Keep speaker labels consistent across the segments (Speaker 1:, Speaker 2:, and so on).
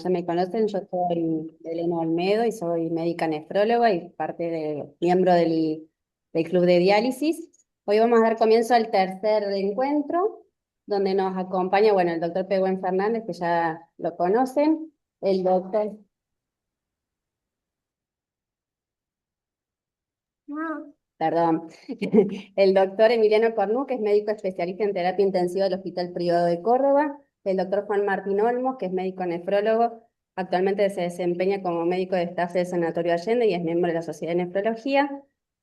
Speaker 1: ya me conocen, yo soy Elena Olmedo y soy médica nefróloga y miembro del Club de Diálisis. Hoy vamos a dar comienzo al tercer encuentro, donde nos acompaña, bueno, el doctor Pehuen Fernández, que ya lo conocen, el doctor... Perdón, el doctor Emiliano Cornú, que es médico especialista en terapia intensiva del Hospital Privado de Córdoba, el doctor Juan Martín Olmos, que es médico nefrólogo, actualmente se desempeña como médico de staff del Sanatorio Allende y es miembro de la Sociedad de Nefrología,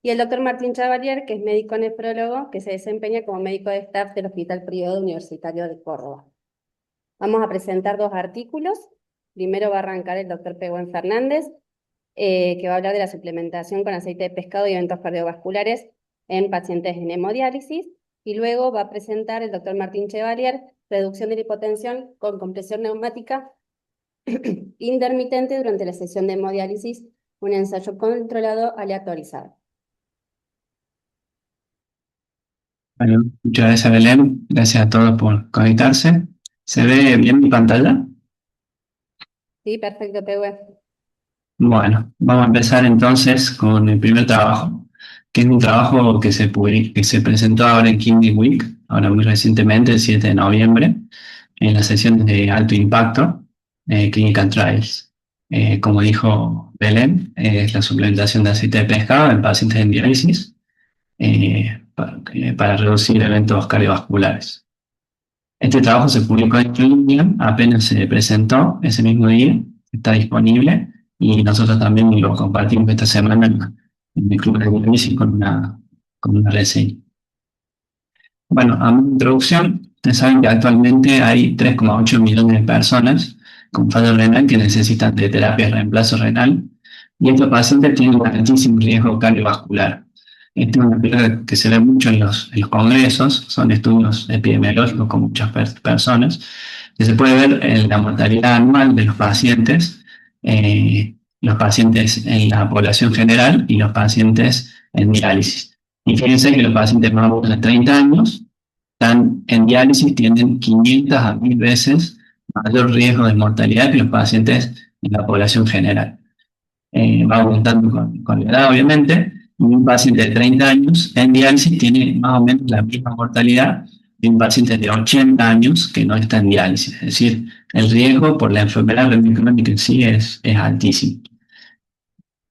Speaker 1: y el doctor Martín Chavalier, que es médico nefrólogo, que se desempeña como médico de staff del Hospital Privado Universitario de Córdoba. Vamos a presentar dos artículos. Primero va a arrancar el doctor Pehuen Fernández, que va a hablar de la suplementación con aceite de pescado y eventos cardiovasculares en pacientes en hemodiálisis, y luego va a presentar el doctor Martín Chevalier, reducción de la hipotensión con compresión neumática intermitente durante la sesión de hemodiálisis, un ensayo controlado aleatorizado.
Speaker 2: Bueno, muchas gracias, Belén. Gracias a todos por conectarse. ¿Se ve bien mi pantalla?
Speaker 1: Sí, perfecto, Pehuen.
Speaker 2: Bueno, vamos a empezar entonces con el primer trabajo, que es un trabajo que se presentó ahora en Kidney Week, ahora muy recientemente, el 7 de noviembre, en las sesiones de alto impacto, Clinical Trials. Como dijo Belén, es la suplementación de aceite de pescado en pacientes en diálisis para reducir eventos cardiovasculares. Este trabajo se publicó en línea, apenas se presentó ese mismo día, está disponible y nosotros también lo compartimos esta semana en el Club de Diálisis con una reseña. Bueno, a mi introducción, ustedes saben que actualmente hay 3,8 millones de personas con fallo renal que necesitan de terapia de reemplazo renal y estos pacientes tienen un altísimo riesgo cardiovascular. Esta es una figura que se ve mucho en los congresos, son estudios epidemiológicos con muchas personas, que se puede ver en la mortalidad anual de los pacientes en la población general y los pacientes en diálisis. Y fíjense que los pacientes más de 30 años están en diálisis, tienen 500 a 1000 veces mayor riesgo de mortalidad que los pacientes en la población general. Va aumentando con la edad, obviamente, y un paciente de 30 años en diálisis tiene más o menos la misma mortalidad de un paciente de 80 años que no está en diálisis. Es decir, el riesgo por la enfermedad renal crónica en sí es altísimo.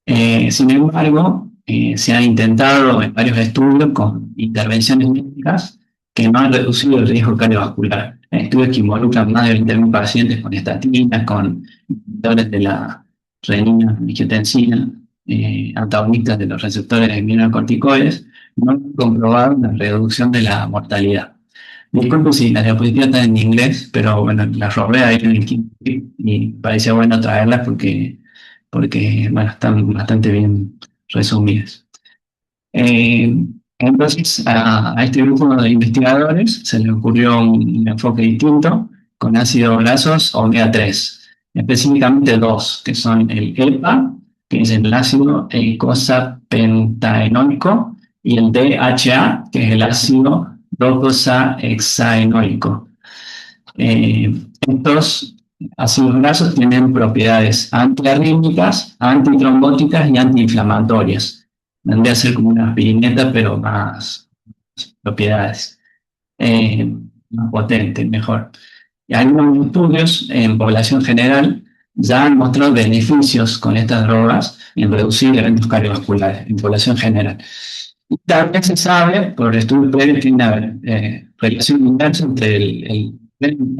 Speaker 2: Sin embargo, se ha intentado en varios estudios con intervenciones médicas que no han reducido el riesgo cardiovascular. Estudios que involucran más de 20.000 pacientes con estatinas, con inhibidores de la renina, angiotensina, antagonistas de los receptores de mineralocorticoides, no han comprobado una reducción de la mortalidad. Disculpe si las diapositivas están en inglés, pero bueno, las robé ahí en el quinto y parecía bueno traerlas porque bueno, están bastante bien resumidas. Entonces, a este grupo de investigadores se le ocurrió un enfoque distinto con ácidos grasos omega 3, específicamente dos, que son el EPA, que es el ácido eicosapentaenoico, y el DHA, que es el ácido docosahexaenoico. Estos ácidos grasos tienen propiedades antiarrítmicas, antitrombóticas y antiinflamatorias. Vendría a ser como una aspirineta, pero más propiedades, más potente, mejor. Y algunos estudios en población general ya han mostrado beneficios con estas drogas en reducir eventos cardiovasculares en población general. Y también se sabe, por estudios previos, que hay una relación inversa entre el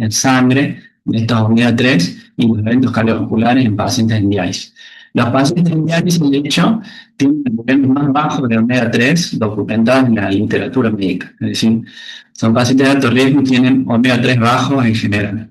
Speaker 2: sangre de estos omega 3 y los eventos cardiovasculares en pacientes en diálisis. Los pacientes en diálisis, de hecho, tienen niveles más bajos de omega 3 documentados en la literatura médica. Es decir, son pacientes de alto riesgo y tienen omega 3 bajos en general.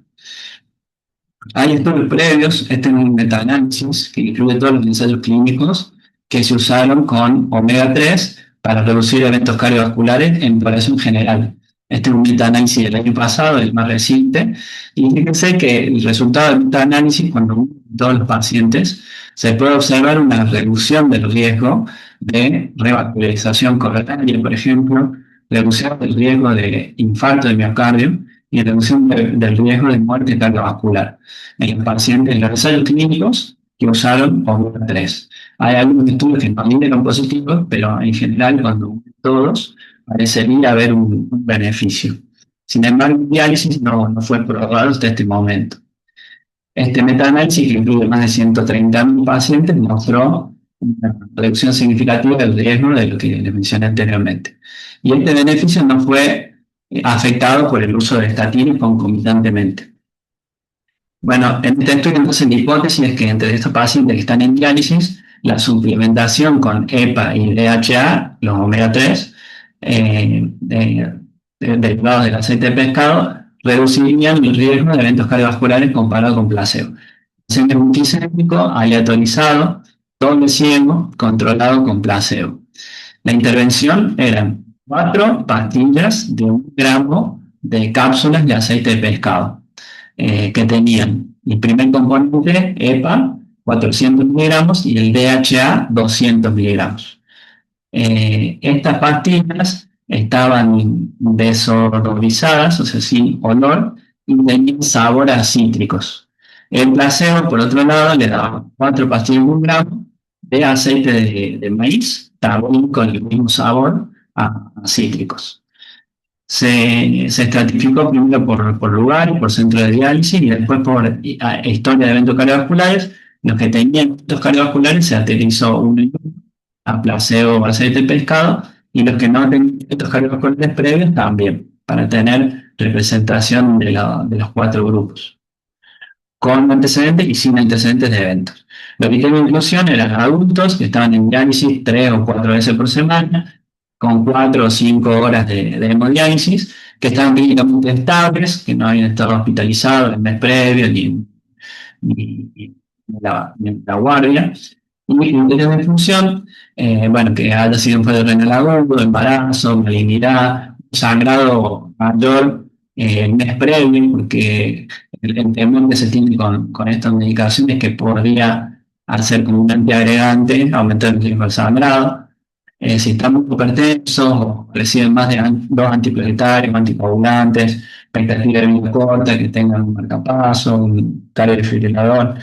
Speaker 2: Hay estudios previos, este es un metaanálisis que incluye todos los ensayos clínicos que se usaron con omega 3 para reducir eventos cardiovasculares en población general. Este es un metaanálisis del año pasado, el más reciente, y fíjense que el resultado del metaanálisis, cuando uno todos los pacientes, se puede observar una reducción del riesgo de revascularización coronaria, por ejemplo, reducción del riesgo de infarto de miocardio y reducción del riesgo de muerte cardiovascular en los pacientes, en los ensayos clínicos que usaron omega 3. Hay algunos estudios que no dieron positivos, pero en general, cuando unen todos, parecería haber un beneficio. Sin embargo, el diálisis no fue probado hasta este momento. Este metaanálisis, que incluye más de 130.000 pacientes, mostró una reducción significativa del riesgo de lo que les mencioné anteriormente. Y este beneficio no fue afectado por el uso de estatinas concomitantemente. Bueno, en este estudio entonces la hipótesis es que entre estos pacientes que están en diálisis, la suplementación con EPA y DHA, los omega 3, derivados del aceite de pescado, reducirían el riesgo de eventos cardiovasculares comparado con placebo. Es multicéntrico, aleatorizado, doble ciego, controlado con placebo. La intervención eran 4 pastillas de 1 gramo de cápsulas de aceite de pescado, que tenían el primer componente, EPA, 400 miligramos, y el DHA, 200 miligramos. Estas pastillas estaban desodorizadas, o sea, sin olor, y tenían sabor a cítricos. El placebo, por otro lado, le daba 4 pastillas de 1 gramo de aceite de maíz, también con el mismo sabor a cítricos. Se estratificó primero por lugar, por centro de diálisis y después por historia de eventos cardiovasculares. Los que tenían eventos cardiovasculares se aterrizó uno y uno a placebo o aceite de pescado, y los que no tenían eventos cardiovasculares previos también, para tener representación de los 4 grupos, con antecedentes y sin antecedentes de eventos. Los criterios de inclusión eran adultos que estaban en diálisis 3 o 4 veces por semana, con 4 o 5 horas de hemodiálisis, que estaban clínicamente estables, que no habían estado hospitalizados el mes previo ni la guardia. Y criterios de función, bueno, que haya sido un fallo renal agudo, embarazo, malignidad, sangrado mayor el mes previo, porque el temor que se tiene con estas medicaciones es que podría hacer como un antiagregante, aumentar el riesgo del sangrado. Si están muy hipertensos o reciben más de 2 antipleuritarios, anticoagulantes, expectativa de vida corta, que tengan un marcapaso, un cardiofibrilador,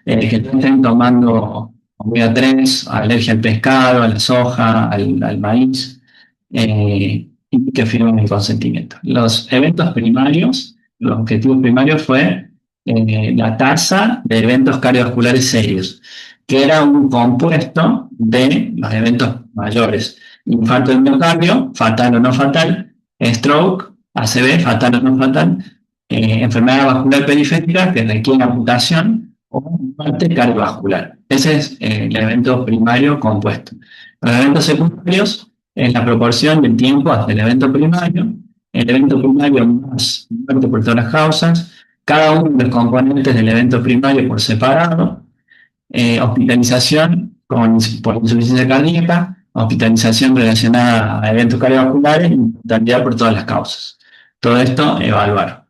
Speaker 2: que estén tomando omega 3, alergia al pescado, a la soja, al maíz, y que firmen el consentimiento. Los eventos primarios, los objetivos primarios fue la tasa de eventos cardiovasculares serios, que era un compuesto de los eventos mayores: infarto del miocardio, fatal o no fatal; stroke, ACV, fatal o no fatal; enfermedad vascular periférica que requiere amputación, o muerte cardiovascular. Ese es el evento primario compuesto. Los eventos secundarios es la proporción del tiempo hasta el evento primario. El evento primario más muerte por todas las causas, cada uno de los componentes del evento primario por separado, hospitalización por insuficiencia cardíaca, hospitalización relacionada a eventos cardiovasculares y mortalidad por todas las causas. Todo esto evaluaron.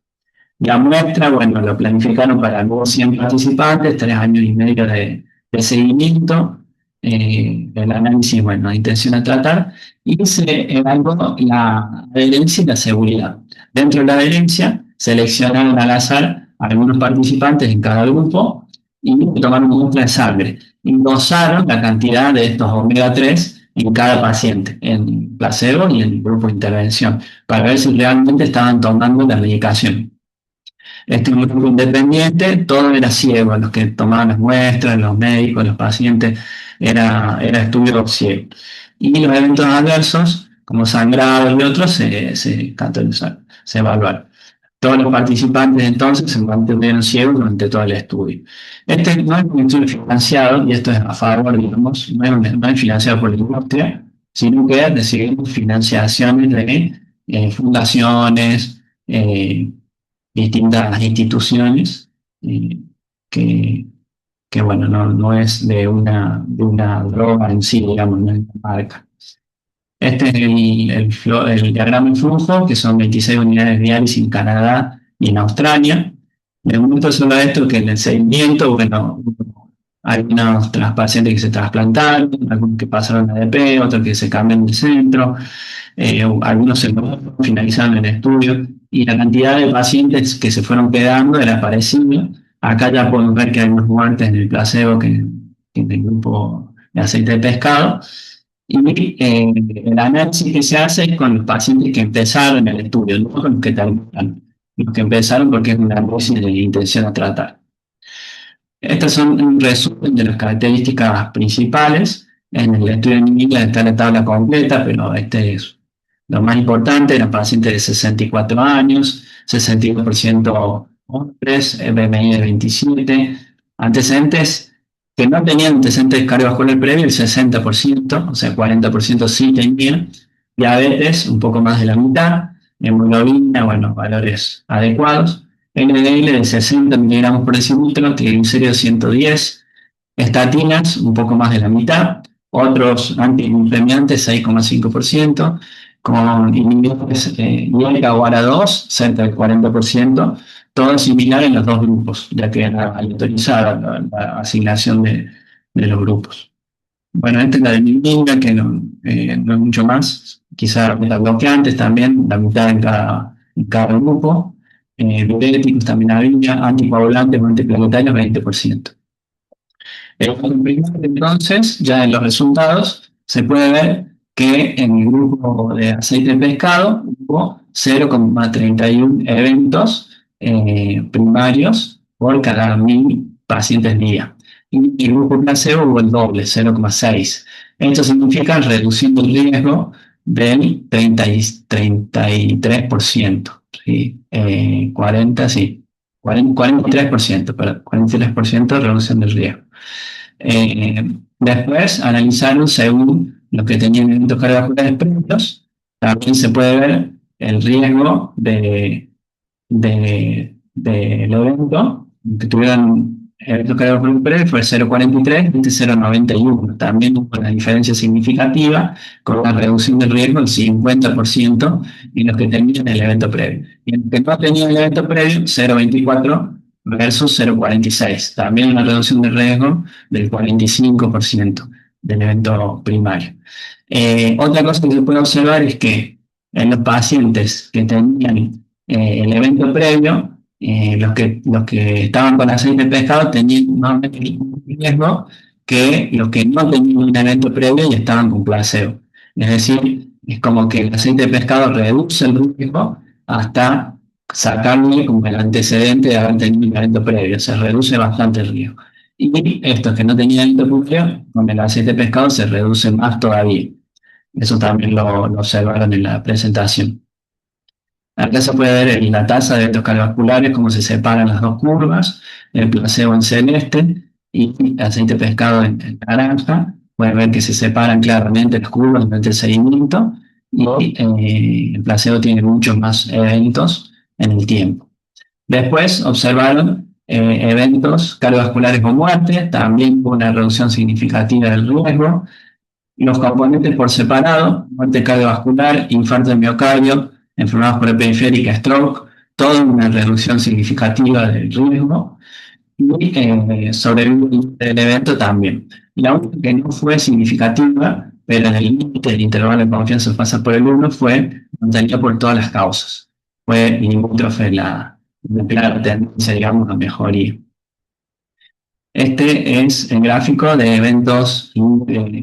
Speaker 2: La muestra, bueno, lo planificaron para algunos 100 participantes, 3 años y medio de seguimiento, el análisis, bueno, de intención a tratar, y se evaluó la adherencia y la seguridad. Dentro de la adherencia, seleccionaron al azar a algunos participantes en cada grupo y tomaron muestra de sangre y dosaron la cantidad de estos omega 3 en cada paciente, en placebo y en el grupo de intervención, para ver si realmente estaban tomando la medicación. Este grupo independiente, todo era ciego, los que tomaban las muestras, los médicos, los pacientes, era estudio ciego. Y los eventos adversos, como sangrado y otros, se categorizaron, se evaluaron. Todos los participantes entonces se mantuvieron ciegos durante todo el estudio. Este no es un estudio financiado, y esto es a favor, digamos, no es financiado por la industria, sino que recibimos financiaciones de fundaciones, distintas instituciones, que, bueno, no es de una droga en sí, digamos, no es una marca. Este es el diagrama de flujo, que son 26 unidades diarias en Canadá y en Australia. Me gusta solo esto, que en el seguimiento, bueno, hay unos pacientes que se trasplantaron, algunos que pasaron a ADP, otros que se cambian de centro, algunos se finalizaron el estudio. y la cantidad de pacientes que se fueron quedando era parecida. Acá ya podemos ver que hay más muertes en el placebo que en el grupo de aceite de pescado. Y el análisis que se hace es con los pacientes que empezaron el estudio, no con los que terminan. Los que empezaron porque es una análisis de intención a tratar. Estas son un resumen de las características principales. En el estudio en inglés está la tabla completa, pero este es lo más importante. Eran pacientes de 64 años, 62% hombres, BMI de 27, antecedentes que no tenían antecedentes cardiovascular previo, el 60%, o sea, 40% sí tenían, diabetes, un poco más de la mitad, hemoglobina, bueno, valores adecuados. LDL de 60 miligramos por decilitro, triglicéridos 110, estatinas un poco más de la mitad, otros antiinflamantes 6,5%, con inhibidores IECA o ARA2 cerca del 40%, todo similar en los dos grupos, ya que era aleatorizada la asignación de los grupos. Bueno, esta es la de Nimbinga, que no es mucho más, quizá beta bloqueantes también, la mitad en cada grupo, diuréticos también había, anticoagulantes o antiplaquetarios 20%. Entonces, ya en los resultados, se puede ver que en el grupo de aceite de pescado hubo 0,31 eventos primarios por cada 1.000 pacientes día. Y en el grupo placebo hubo el doble, 0,6. Esto significa reduciendo el riesgo del 33%. ¿Sí? 40, sí. 43%, perdón, 43% de reducción del riesgo. Después analizaron según los que tenían eventos cardiovasculares previos. También se puede ver el riesgo del evento que tuvieron eventos cardiovasculares previos fue 0,43 y 0,91. También hubo una diferencia significativa con una reducción del riesgo del 50% en los que tenían el evento previo. Y en los que no tenían el evento previo, 0,24 versus 0,46. También una reducción de riesgo del 45% del evento primario. Otra cosa que se puede observar es que en los pacientes que tenían el evento previo, los que estaban con aceite de pescado tenían más o menos un riesgo que los que no tenían un evento previo y estaban con placebo. Es decir, es como que el aceite de pescado reduce el riesgo hasta sacarle como el antecedente de haber tenido un evento previo, se reduce bastante el riesgo. Y estos que no tenían evento previo, con el aceite de pescado se reduce más todavía. Eso también lo observaron en la presentación. Acá se puede ver en la tasa de eventos cardiovasculares cómo se separan las dos curvas, el placebo en celeste y el aceite de pescado en naranja. Pueden ver que se separan claramente las curvas durante el seguimiento y el placebo tiene muchos más eventos en el tiempo. Después observaron eventos cardiovasculares con muerte, también hubo una reducción significativa del riesgo. Los componentes por separado, muerte cardiovascular, infarto de miocardio, enfermedades por periférica, stroke, toda una reducción significativa del riesgo y sobrevivencia del evento también. La única que no fue significativa, pero en el límite del intervalo de confianza pasa por el 1, fue mantenida por todas las causas. Fue limítrofe la tendencia, digamos, a mejoría. Este es el gráfico de eventos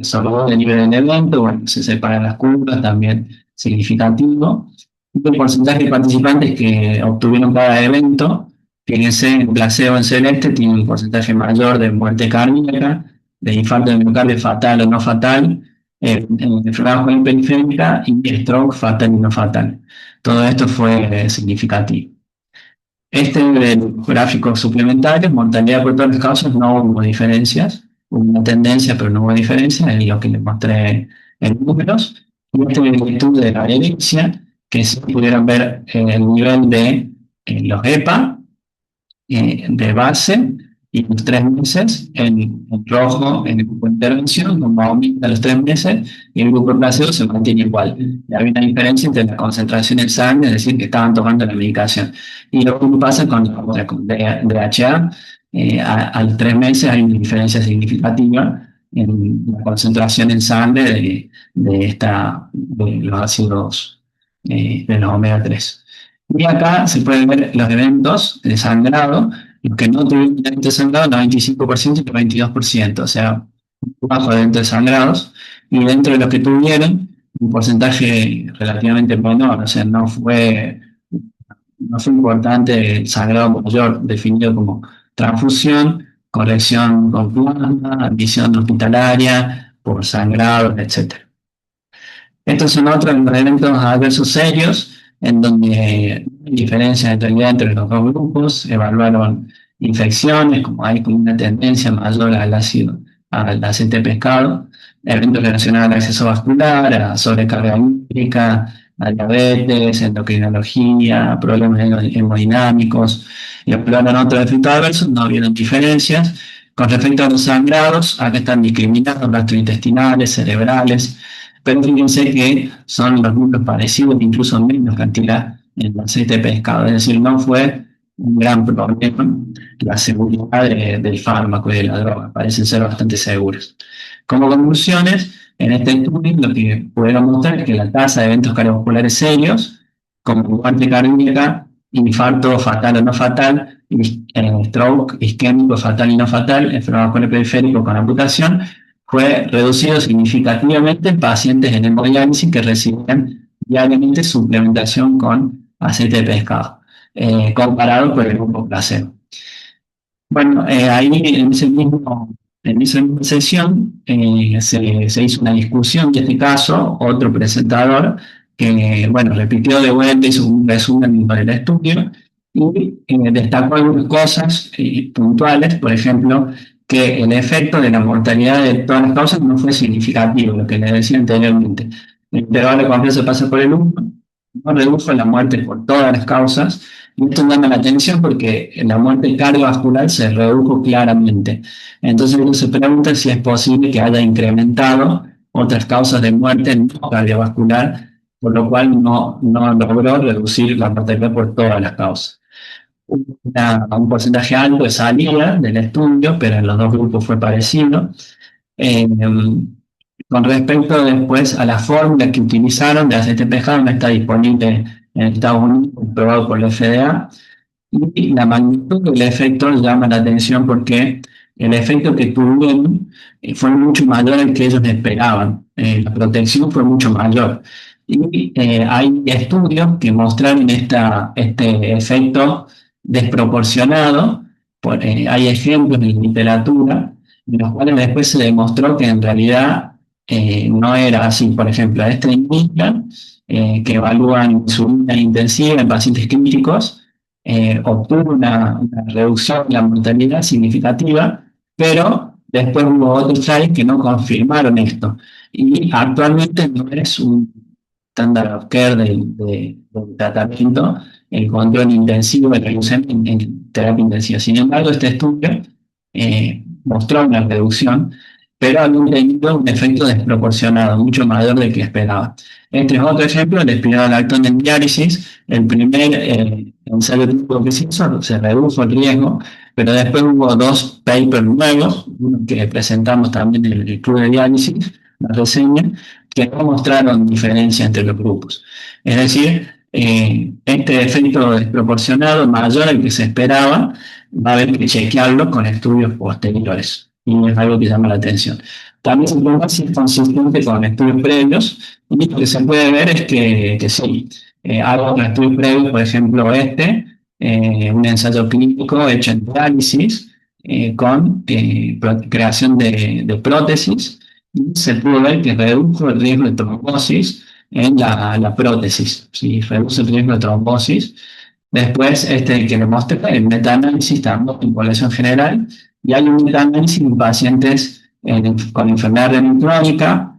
Speaker 2: sobre el nivel del evento, bueno, se separan las curvas, también significativo. El porcentaje de participantes que obtuvieron cada evento, fíjense, el placebo en celeste tiene un porcentaje mayor de muerte cardíaca, de infarto de miocardio fatal o no fatal, enfermedad periférica y stroke fatal y no fatal. Todo esto fue significativo. Este de los gráficos suplementarios, mortalidad por todas las causas, no hubo diferencias, hubo una tendencia, pero no hubo diferencias, es lo que les mostré en números. Y este es el estudio de la herencia, que si pudieran ver el nivel de los EPA de base y los 3 meses, en rojo en el grupo de intervención, como aumenta los 3 meses, y el grupo de placebo se mantiene igual. Y había una diferencia entre la concentración en sangre, es decir, que estaban tomando la medicación. Y lo que pasa con DHA, a los 3 meses hay una diferencia significativa en la concentración en sangre de los ácidos de los omega 3. Y acá se pueden ver los eventos de sangrado, los que no tuvieron evento de sangrado, 95% y el 22%, o sea, bajo de eventos de sangrados, y dentro de los que tuvieron, un porcentaje relativamente menor, o sea, no fue importante el sangrado mayor, definido como transfusión, corrección con plasma, admisión hospitalaria, por sangrado, etc. Estos son otros de los eventos adversos serios, en donde hay diferencias en realidad entre los dos grupos, evaluaron infecciones, como hay como una tendencia mayor al ácido, al aceite de pescado, eventos relacionados al acceso vascular, a sobrecarga hídrica, a diabetes, endocrinología, problemas hemodinámicos, y evaluaron otros efectos adversos, no vieron diferencias. Con respecto a los sangrados, acá están discriminados gastrointestinales, cerebrales, pero fíjense que son los números parecidos, incluso menos cantidad en el aceite de pescado. Es decir, no fue un gran problema la seguridad del fármaco y de la droga. Parecen ser bastante seguros. Como conclusiones, en este estudio lo que pudieron mostrar es que la tasa de eventos cardiovasculares serios, como muerte cardíaca, infarto fatal o no fatal, stroke isquémico fatal y no fatal, enfermedad periférico con amputación, fue reducido significativamente en pacientes en hemodiálisis que recibían diariamente suplementación con aceite de pescado, comparado con el grupo placebo. Bueno, ahí en esa misma sesión se hizo una discusión de este caso, otro presentador que, bueno, repitió de vuelta, hizo un resumen para el estudio y destacó algunas cosas puntuales, por ejemplo, que el efecto de la mortalidad de todas las causas no fue significativo, lo que le decía anteriormente. El intervalo de confianza pasa por el 1, no redujo la muerte por todas las causas, y esto llama la atención porque la muerte cardiovascular se redujo claramente. Entonces uno se pregunta si es posible que haya incrementado otras causas de muerte no cardiovascular, por lo cual no logró reducir la mortalidad por todas las causas. Un porcentaje alto de salida del estudio, pero en los dos grupos fue parecido. Eh, con respecto después a la fórmula que utilizaron de aceite de pescado, no está disponible en Estados Unidos, aprobado por la FDA, y la magnitud del efecto llama la atención porque el efecto que tuvieron fue mucho mayor al que ellos esperaban. La protección fue mucho mayor. Y hay estudios que mostraron este efecto desproporcionado. Hay ejemplos en la literatura en los cuales después se demostró que en realidad no era así. Por ejemplo, este indica que evalúan insulina intensiva en pacientes críticos, obtuvo una reducción de la mortalidad significativa, pero después hubo otros trials que no confirmaron esto. Y actualmente no es un estándar of care del tratamiento el control intensivo de reducción en terapia intensiva. Sin embargo, este estudio mostró una reducción, pero había tenido un efecto desproporcionado, mucho mayor del que esperaba. Este es otro ejemplo, el espironolactona en diálisis. El primer ensayo clínico que se hizo se redujo el riesgo, pero después hubo dos papers nuevos, uno que presentamos también en el club de diálisis, la reseña, que no mostraron diferencia entre los grupos. Es decir, este efecto desproporcionado mayor al que se esperaba va a haber que chequearlo con estudios posteriores. Y es algo que llama la atención. También se pregunta si es consistente con estudios previos, y lo que se puede ver es que sí. Hay otros estudios previos, por ejemplo un ensayo clínico hecho en diálisis con creación de prótesis, y se pudo ver que redujo el riesgo de trombosis en la prótesis, ¿sí? Reduce el riesgo de trombosis. Después, que le mostré, el metaanálisis también en población general, y hay un metaanálisis en pacientes con enfermedad renal crónica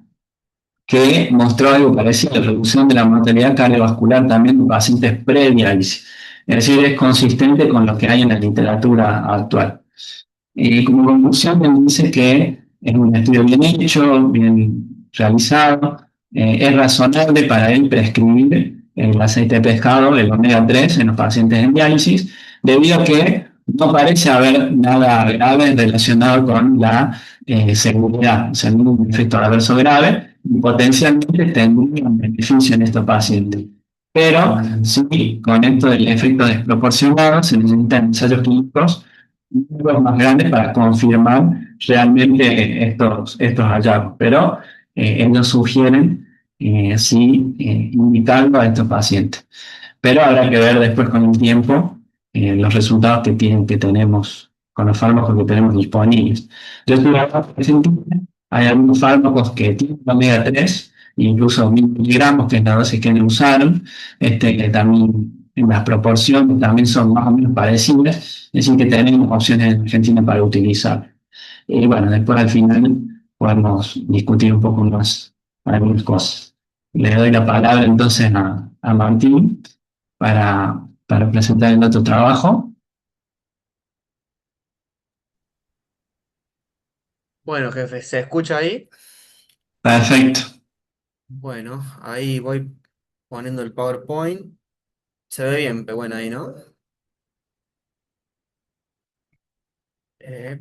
Speaker 2: que mostró algo parecido, reducción de la mortalidad cardiovascular también en pacientes prediálisis. Es decir, es consistente con lo que hay en la literatura actual. Como conclusión, me dice que es un estudio bien hecho, bien realizado, es razonable para él prescribir el aceite de pescado, el omega 3, en los pacientes en diálisis, debido a que no parece haber nada grave relacionado con la seguridad, o sea, ningún efecto adverso grave, y potencialmente tendría un beneficio en estos pacientes. Pero sí, con esto del efecto desproporcionado se necesitan ensayos clínicos más grandes para confirmar realmente estos hallazgos. Pero ellos sugieren sí indicarlo a estos pacientes. Pero habrá que ver después con el tiempo los resultados que tenemos con los fármacos que tenemos disponibles. Yo estoy hablando de sentido, hay algunos fármacos que tienen omega 3, incluso 1.000 miligramos, que es la dosis que me usaron, que también en las proporciones también son más o menos parecidas, es decir, que tenemos opciones en Argentina para utilizar. Y bueno, después al final podemos discutir un poco más algunas cosas. Le doy la palabra entonces a Martín para presentar el otro trabajo.
Speaker 3: Bueno, jefe, ¿se escucha ahí?
Speaker 2: Perfecto.
Speaker 3: Bueno, ahí voy poniendo el PowerPoint. Se ve bien, pero bueno, ahí, ¿no? Eh,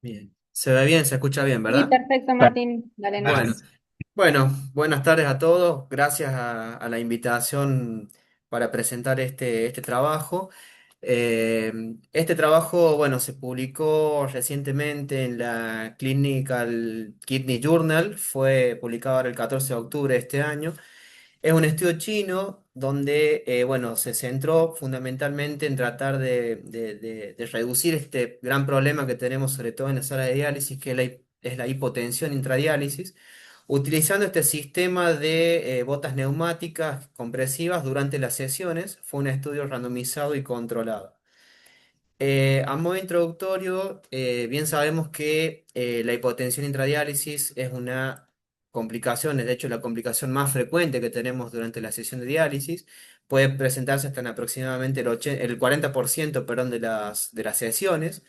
Speaker 3: bien. Se ve bien, se escucha bien,
Speaker 1: Sí,
Speaker 3: ¿verdad?
Speaker 1: perfecto, Martín. Dale
Speaker 3: Bueno,
Speaker 1: nomás.
Speaker 3: bueno, buenas tardes a todos. Gracias a la invitación para presentar este trabajo. Este trabajo, bueno, se publicó recientemente en la Clinical Kidney Journal. Fue publicado ahora el 14 de octubre de este año. Es un estudio chino donde, bueno, se centró fundamentalmente en tratar de reducir este gran problema que tenemos, sobre todo en las salas de diálisis, que es la hipotensión intradiálisis, utilizando este sistema de botas neumáticas compresivas durante las sesiones. Fue un estudio randomizado y controlado. A modo introductorio, bien sabemos que la hipotensión intradiálisis es una complicación, de hecho la complicación más frecuente que tenemos durante la sesión de diálisis. Puede presentarse hasta en aproximadamente el 40%, perdón, de las sesiones.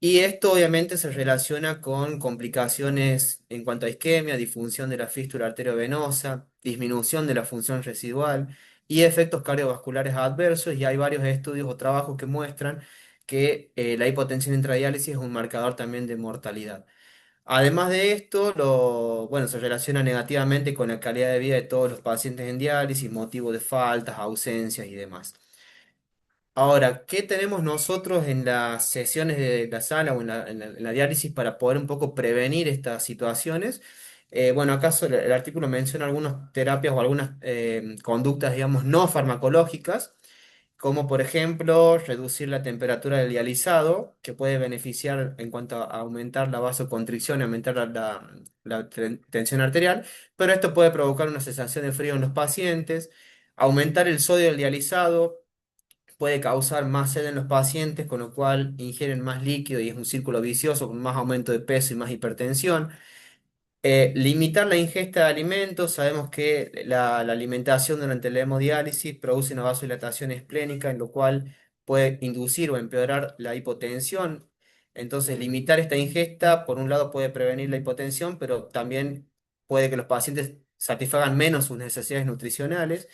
Speaker 3: Y esto obviamente se relaciona con complicaciones en cuanto a isquemia, disfunción de la fístula arteriovenosa, disminución de la función residual y efectos cardiovasculares adversos. Y hay varios estudios o trabajos que muestran que la hipotensión intradiálisis es un marcador también de mortalidad. Además de esto, bueno, se relaciona negativamente con la calidad de vida de todos los pacientes en diálisis, motivo de faltas, ausencias y demás. Ahora, ¿qué tenemos nosotros en las sesiones de la sala o en la diálisis para poder un poco prevenir estas situaciones? Bueno, acaso el artículo menciona algunas terapias o algunas conductas, digamos, no farmacológicas, como por ejemplo reducir la temperatura del dializado, que puede beneficiar en cuanto a aumentar la vasoconstricción y aumentar la tensión arterial, pero esto puede provocar una sensación de frío en los pacientes, aumentar el sodio del dializado puede causar más sed en los pacientes, con lo cual ingieren más líquido y es un círculo vicioso con más aumento de peso y más hipertensión. Limitar la ingesta de alimentos. Sabemos que la alimentación durante la hemodiálisis produce una vasodilatación esplénica, en lo cual puede inducir o empeorar la hipotensión. Entonces, limitar esta ingesta, por un lado, puede prevenir la hipotensión, pero también puede que los pacientes satisfagan menos sus necesidades nutricionales.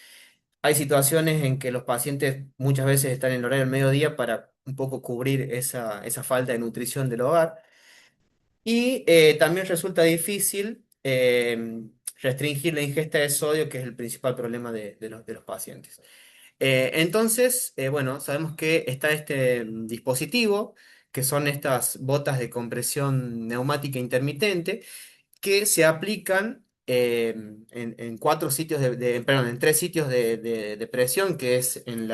Speaker 3: Hay situaciones en que los pacientes muchas veces están en el horario del mediodía para un poco cubrir esa falta de nutrición del hogar. Y también resulta difícil restringir la ingesta de sodio, que es el principal problema de los pacientes. Entonces, bueno, sabemos que está este dispositivo, que son estas botas de compresión neumática intermitente, que se aplican en cuatro sitios perdón, en tres sitios de presión, que es en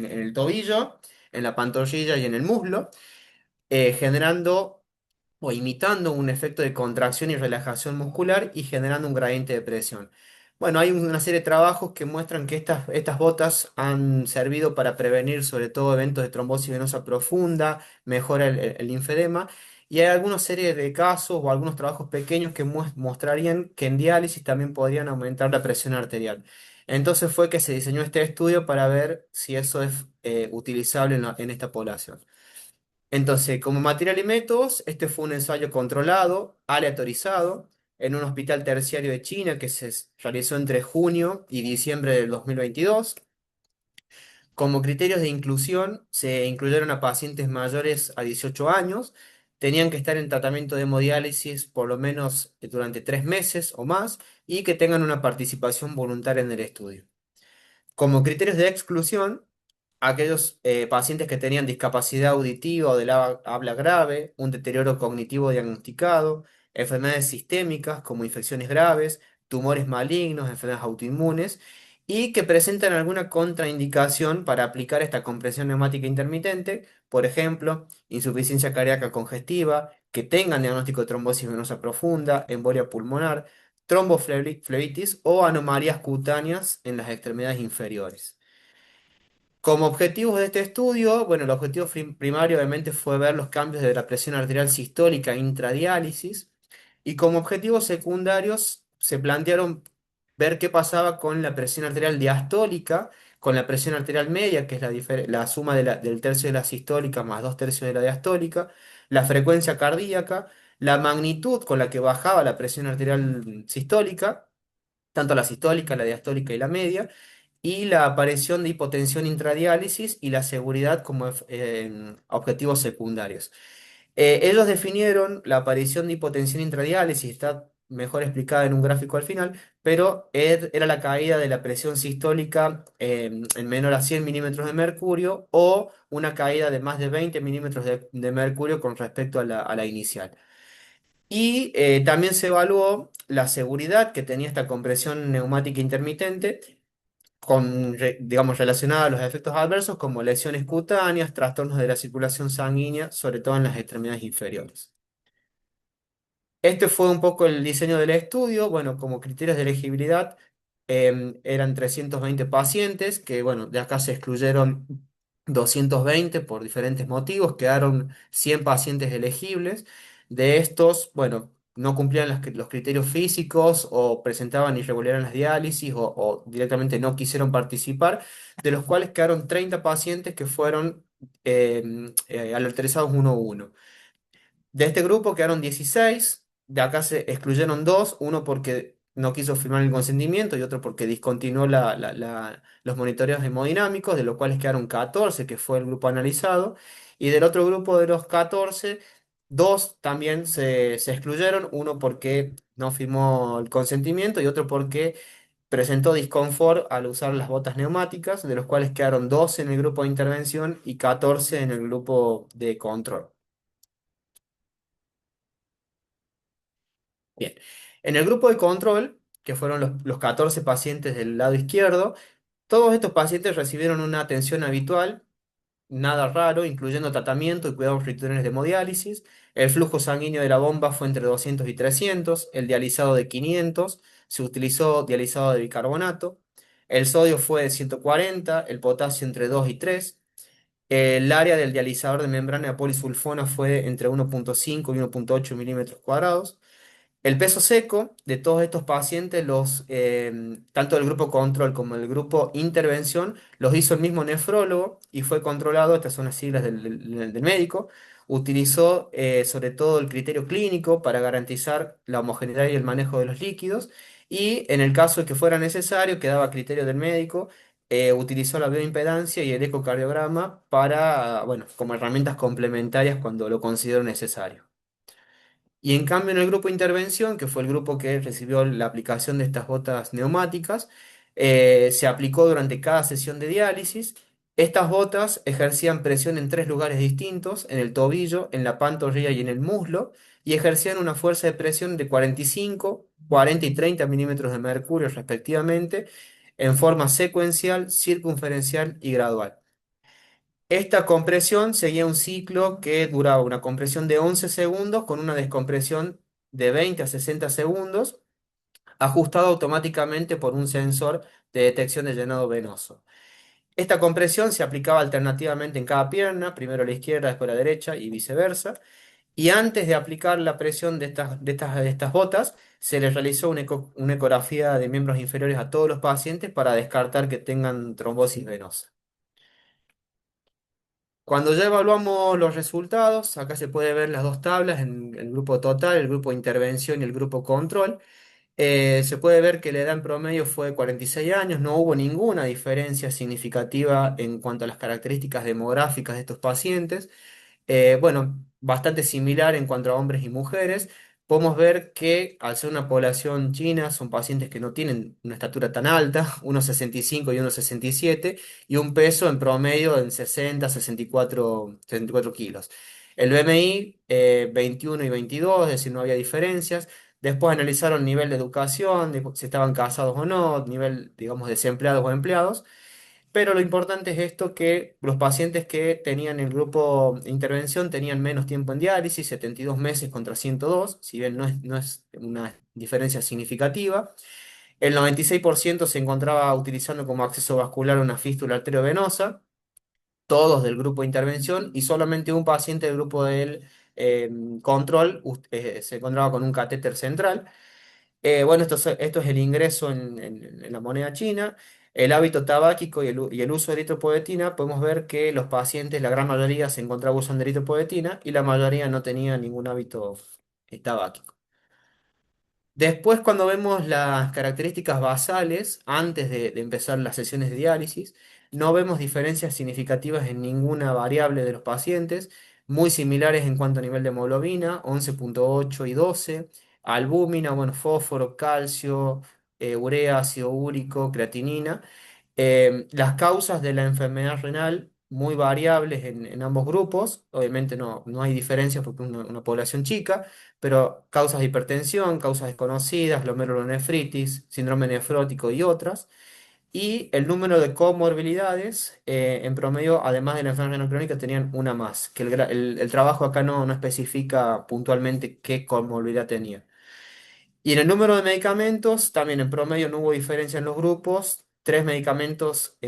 Speaker 3: el tobillo, en la pantorrilla y en el muslo, generando o imitando un efecto de contracción y relajación muscular y generando un gradiente de presión. Bueno, hay una serie de trabajos que muestran que estas botas han servido para prevenir sobre todo eventos de trombosis venosa profunda, mejora el linfedema, y hay alguna serie de casos o algunos trabajos pequeños que mostrarían que en diálisis también podrían aumentar la presión arterial. Entonces fue que se diseñó este estudio para ver si eso es utilizable en esta población. Entonces, como material y métodos, este fue un ensayo controlado, aleatorizado, en un hospital terciario de China que se realizó entre junio y diciembre del 2022. Como criterios de inclusión, se incluyeron a pacientes mayores a 18 años, tenían que estar en tratamiento de hemodiálisis por lo menos durante 3 meses o más y que tengan una participación voluntaria en el estudio. Como criterios de exclusión, aquellos pacientes que tenían discapacidad auditiva o del habla grave, un deterioro cognitivo diagnosticado, enfermedades sistémicas como infecciones graves, tumores malignos, enfermedades autoinmunes y que presentan alguna contraindicación para aplicar esta compresión neumática intermitente, por ejemplo, insuficiencia cardíaca congestiva, que tengan diagnóstico de trombosis venosa profunda, embolia pulmonar, tromboflebitis o anomalías cutáneas en las extremidades inferiores. Como objetivos de este estudio, bueno, el objetivo primario obviamente fue ver los cambios de la presión arterial sistólica intradiálisis y como objetivos secundarios se plantearon ver qué pasaba con la presión arterial diastólica, con la presión arterial media, que es la suma del tercio de la sistólica más 2/3 de la diastólica, la frecuencia cardíaca, la magnitud con la que bajaba la presión arterial sistólica, tanto la sistólica, la diastólica y la media y la aparición de hipotensión intradiálisis y la seguridad como objetivos secundarios. Ellos definieron la aparición de hipotensión intradiálisis, está mejor explicada en un gráfico al final, pero era la caída de la presión sistólica en menor a 100 milímetros de mercurio o una caída de más de 20 milímetros de mercurio con respecto a la inicial. Y también se evaluó la seguridad que tenía esta compresión neumática intermitente digamos, relacionada a los efectos adversos como lesiones cutáneas, trastornos de la circulación sanguínea, sobre todo en las extremidades inferiores. Este fue un poco el diseño del estudio. Bueno, como criterios de elegibilidad eran 320 pacientes, que bueno, de acá se excluyeron 220 por diferentes motivos, quedaron 100 pacientes elegibles. De estos, bueno, no cumplían los criterios físicos o presentaban irregularidad en las diálisis o directamente no quisieron participar, de los cuales quedaron 30 pacientes que fueron alerterizados 1 a 1. De este grupo quedaron 16, de acá se excluyeron dos, uno porque no quiso firmar el consentimiento y otro porque discontinuó los monitoreos hemodinámicos, de los cuales quedaron 14, que fue el grupo analizado, y del otro grupo de los 14, dos también se excluyeron, uno porque no firmó el consentimiento y otro porque presentó disconfort al usar las botas neumáticas, de los cuales quedaron 12 en el grupo de intervención y 14 en el grupo de control. Bien, en el grupo de control, que fueron los 14 pacientes del lado izquierdo, todos estos pacientes recibieron una atención habitual, nada raro, incluyendo tratamiento y cuidados rituales de hemodiálisis. El flujo sanguíneo de la bomba fue entre 200 y 300, el dializado de 500, se utilizó dializado de bicarbonato, el sodio fue de 140, el potasio entre 2 y 3. El área del dializador de membrana de polisulfona fue entre 1,5 y 1,8 milímetros cuadrados. El peso seco de todos estos pacientes, tanto del grupo control como del grupo intervención, los hizo el mismo nefrólogo y fue controlado, estas son las siglas del médico, utilizó sobre todo el criterio clínico para garantizar la homogeneidad y el manejo de los líquidos y en el caso de que fuera necesario, que daba a criterio del médico, utilizó la bioimpedancia y el ecocardiograma para, bueno, como herramientas complementarias cuando lo consideró necesario. Y en cambio en el grupo de intervención, que fue el grupo que recibió la aplicación de estas botas neumáticas, se aplicó durante cada sesión de diálisis. Estas botas ejercían presión en 3 lugares distintos, en el tobillo, en la pantorrilla y en el muslo, y ejercían una fuerza de presión de 45, 40 y 30 milímetros de mercurio respectivamente, en forma secuencial, circunferencial y gradual. Esta compresión seguía un ciclo que duraba una compresión de 11 segundos con una descompresión de 20 a 60 segundos, ajustado automáticamente por un sensor de detección de llenado venoso. Esta compresión se aplicaba alternativamente en cada pierna, primero a la izquierda, después a la derecha y viceversa. Y antes de aplicar la presión de estas botas, se les realizó una ecografía de miembros inferiores a todos los pacientes para descartar que tengan trombosis venosa. Cuando ya evaluamos los resultados, acá se puede ver las dos tablas, en el grupo total, el grupo intervención y el grupo control. Se puede ver que la edad en promedio fue 46 años, no hubo ninguna diferencia significativa en cuanto a las características demográficas de estos pacientes. Bueno, bastante similar en cuanto a hombres y mujeres. Podemos ver que al ser una población china, son pacientes que no tienen una estatura tan alta, 1,65 y 1,67, y un peso en promedio en 60, 64 kilos. El BMI 21 y 22, es decir, no había diferencias. Después analizaron nivel de educación, si estaban casados o no, nivel, digamos, desempleados o empleados. Pero lo importante es esto, que los pacientes que tenían el grupo de intervención tenían menos tiempo en diálisis, 72 meses contra 102, si bien no es una diferencia significativa. El 96% se encontraba utilizando como acceso vascular una fístula arteriovenosa, todos del grupo de intervención, y solamente un paciente del grupo del control se encontraba con un catéter central. Bueno, esto es el ingreso en la moneda china. El hábito tabáquico y el uso de eritropoetina, podemos ver que los pacientes, la gran mayoría, se encontraba usando eritropoetina y la mayoría no tenía ningún hábito tabáquico. Después, cuando vemos las características basales, antes de empezar las sesiones de diálisis, no vemos diferencias significativas en ninguna variable de los pacientes, muy similares en cuanto a nivel de hemoglobina, 11,8 y 12, albúmina, bueno, fósforo, calcio, urea, ácido úrico, creatinina. Las causas de la enfermedad renal, muy variables en ambos grupos, obviamente no hay diferencias porque es una población chica, pero causas de hipertensión, causas desconocidas, glomerulonefritis, síndrome nefrótico y otras. Y el número de comorbilidades, en promedio, además de la enfermedad renal crónica, tenían una más, que el trabajo acá no especifica puntualmente qué comorbilidad tenía. Y en el número de medicamentos, también en promedio no hubo diferencia en los grupos, 3 medicamentos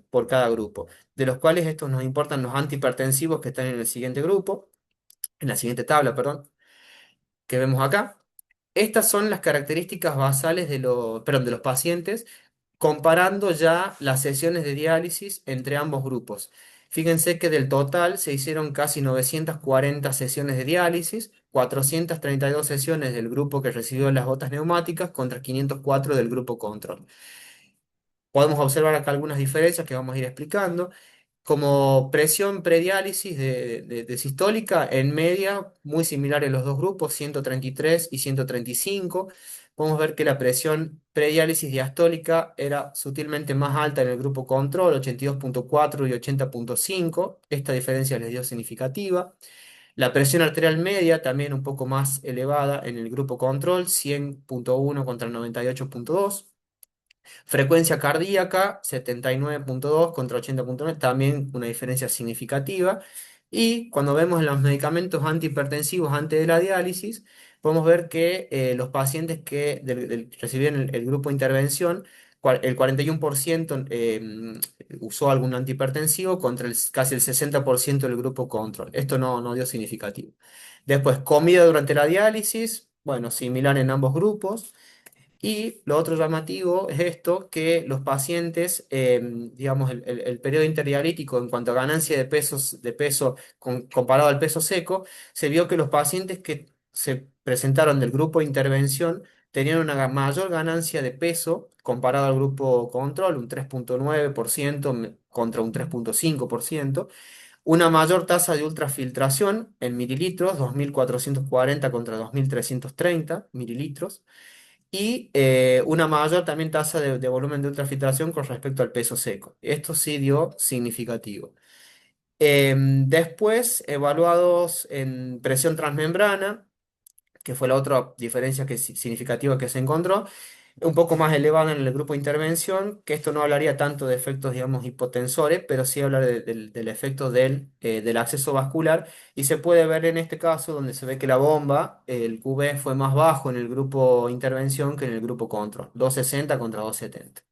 Speaker 3: por cada grupo, de los cuales estos nos importan los antihipertensivos que están en el siguiente grupo, en la siguiente tabla, perdón, que vemos acá. Estas son las características basales perdón, de los pacientes, comparando ya las sesiones de diálisis entre ambos grupos. Fíjense que del total se hicieron casi 940 sesiones de diálisis, 432 sesiones del grupo que recibió las botas neumáticas contra 504 del grupo control. Podemos observar acá algunas diferencias que vamos a ir explicando. Como presión prediálisis de sistólica, en media, muy similar en los dos grupos, 133 y 135. Podemos ver que la presión prediálisis diastólica era sutilmente más alta en el grupo control, 82,4 y 80,5. Esta diferencia les dio significativa. La presión arterial media también un poco más elevada en el grupo control, 100,1 contra 98,2. Frecuencia cardíaca, 79,2 contra 80,9, también una diferencia significativa. Y cuando vemos los medicamentos antihipertensivos antes de la diálisis, podemos ver que los pacientes que recibieron el grupo de intervención, el 41% usó algún antihipertensivo contra casi el 60% del grupo control. Esto no dio significativo. Después, comida durante la diálisis, bueno, similar en ambos grupos. Y lo otro llamativo es esto, que los pacientes, digamos, el periodo interdialítico en cuanto a ganancia de peso comparado al peso seco, se vio que los pacientes que se presentaron del grupo de intervención tenían una mayor ganancia de peso comparado al grupo control, un 3,9% contra un 3,5%, una mayor tasa de ultrafiltración en mililitros, 2.440 contra 2.330 mililitros, y una mayor también tasa de volumen de ultrafiltración con respecto al peso seco. Esto sí dio significativo. Después, evaluados en presión transmembrana, que fue la otra diferencia significativa que se encontró, un poco más elevada en el grupo de intervención, que esto no hablaría tanto de efectos, digamos, hipotensores, pero sí hablar del efecto del acceso vascular, y se puede ver en este caso donde se ve que la bomba, el QB fue más bajo en el grupo intervención que en el grupo control, 260 contra 270.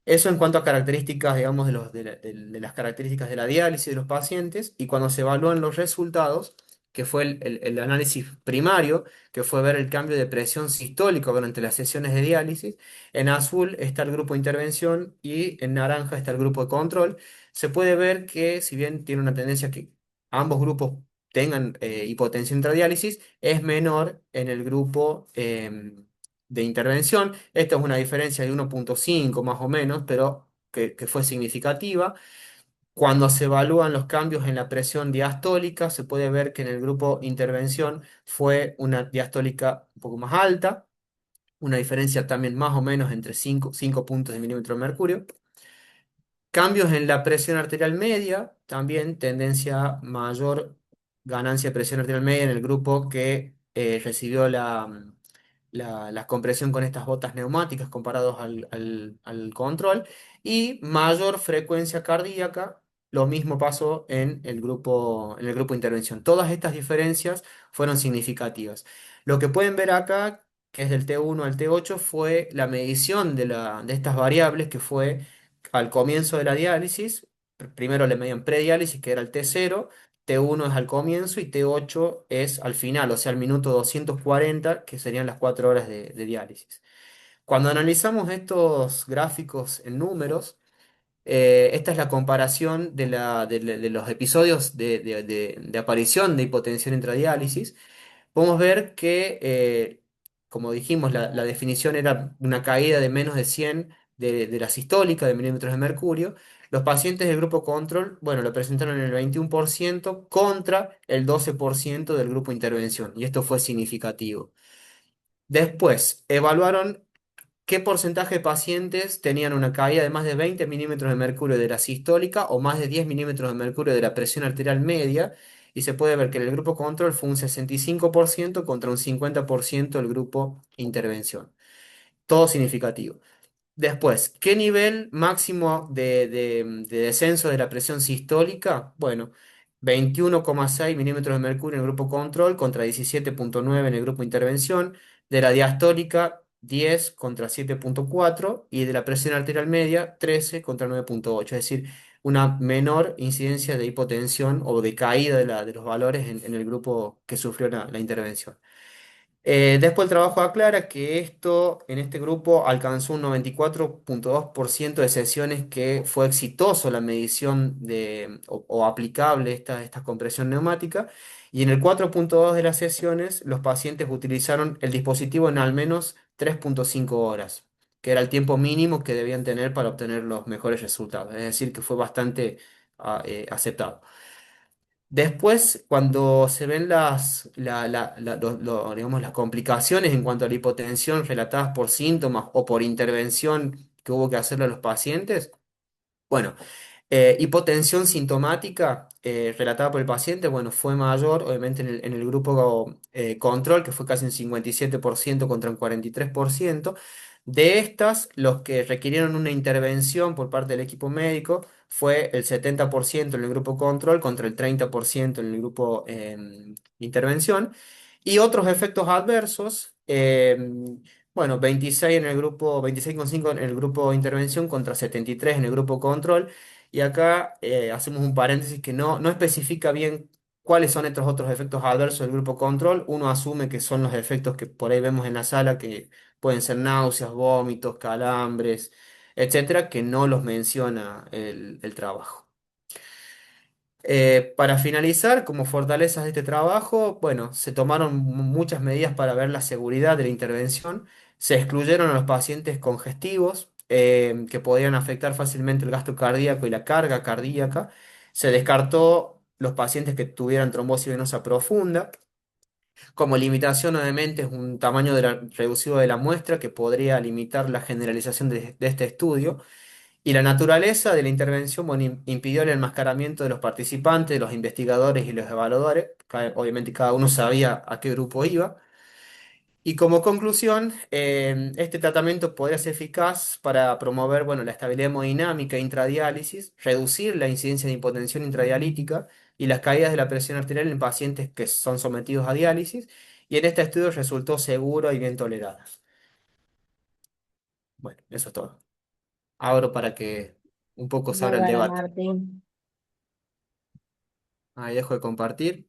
Speaker 3: Eso en cuanto a características, digamos, de las características de la diálisis de los pacientes, y cuando se evalúan los resultados, que fue el análisis primario, que fue ver el cambio de presión sistólica durante las sesiones de diálisis. En azul está el grupo de intervención y en naranja está el grupo de control. Se puede ver que, si bien tiene una tendencia que ambos grupos tengan hipotensión intradiálisis, es menor en el grupo de intervención. Esta es una diferencia de 1,5 más o menos, pero que fue significativa. Cuando se evalúan los cambios en la presión diastólica, se puede ver que en el grupo intervención fue una diastólica un poco más alta, una diferencia también más o menos entre 5 puntos de milímetro de mercurio. Cambios en la presión arterial media, también tendencia mayor ganancia de presión arterial media en el grupo que recibió la compresión con estas botas neumáticas comparados al control, y mayor frecuencia cardíaca. Lo mismo pasó en el grupo de intervención. Todas estas diferencias fueron significativas. Lo que pueden ver acá, que es del T1 al T8, fue la medición de estas variables, que fue al comienzo de la diálisis. Primero le medían prediálisis, que era el T0, T1 es al comienzo y T8 es al final, o sea, al minuto 240, que serían las 4 horas de diálisis. Cuando analizamos estos gráficos en números, esta es la comparación de los episodios de aparición de hipotensión intradiálisis. Podemos ver que, como dijimos, la definición era una caída de menos de 100 de la sistólica de milímetros de mercurio. Los pacientes del grupo control, bueno, lo presentaron en el 21% contra el 12% del grupo intervención, y esto fue significativo. Después, evaluaron qué porcentaje de pacientes tenían una caída de más de 20 milímetros de mercurio de la sistólica o más de 10 milímetros de mercurio de la presión arterial media, y se puede ver que en el grupo control fue un 65% contra un 50% del grupo intervención. Todo significativo. Después, ¿qué nivel máximo de descenso de la presión sistólica? Bueno, 21,6 milímetros de mercurio en el grupo control contra 17,9 en el grupo intervención. De la diastólica, 10 contra 7,4. Y de la presión arterial media, 13 contra 9,8. Es decir, una menor incidencia de hipotensión o de caída de los valores en el grupo que sufrió la intervención. Después el trabajo aclara que esto en este grupo alcanzó un 94,2% de sesiones que fue exitoso la medición o aplicable esta compresión neumática, y en el 4,2% de las sesiones los pacientes utilizaron el dispositivo en al menos 3,5 horas, que era el tiempo mínimo que debían tener para obtener los mejores resultados. Es decir, que fue bastante aceptado. Después, cuando se ven digamos, las complicaciones en cuanto a la hipotensión relatadas por síntomas o por intervención que hubo que hacerle a los pacientes, bueno, hipotensión sintomática relatada por el paciente, bueno, fue mayor, obviamente, en el grupo control, que fue casi un 57% contra un 43%. De estas, los que requirieron una intervención por parte del equipo médico fue el 70% en el grupo control contra el 30% en el grupo intervención. Y otros efectos adversos, bueno, 26 en el grupo, 26,5 en el grupo intervención contra 73 en el grupo control. Y acá hacemos un paréntesis que no especifica bien cuáles son estos otros efectos adversos del grupo control. Uno asume que son los efectos que por ahí vemos en la sala, que pueden ser náuseas, vómitos, calambres, etcétera, que no los menciona el trabajo. Para finalizar, como fortalezas de este trabajo, bueno, se tomaron muchas medidas para ver la seguridad de la intervención. Se excluyeron a los pacientes congestivos, que podían afectar fácilmente el gasto cardíaco y la carga cardíaca. Se descartó los pacientes que tuvieran trombosis venosa profunda. Como limitación, obviamente, es un tamaño reducido de la muestra que podría limitar la generalización de este estudio. Y la naturaleza de la intervención, bueno, impidió el enmascaramiento de los participantes, de los investigadores y los evaluadores. Obviamente cada uno sabía a qué grupo iba. Y como conclusión, este tratamiento podría ser eficaz para promover, bueno, la estabilidad hemodinámica intradiálisis, reducir la incidencia de hipotensión intradialítica y las caídas de la presión arterial en pacientes que son sometidos a diálisis. Y en este estudio resultó seguro y bien tolerado. Bueno, eso es todo. Abro para que un poco se
Speaker 1: Muy
Speaker 3: abra el
Speaker 1: bueno,
Speaker 3: debate.
Speaker 1: Martín.
Speaker 3: Ahí dejo de compartir.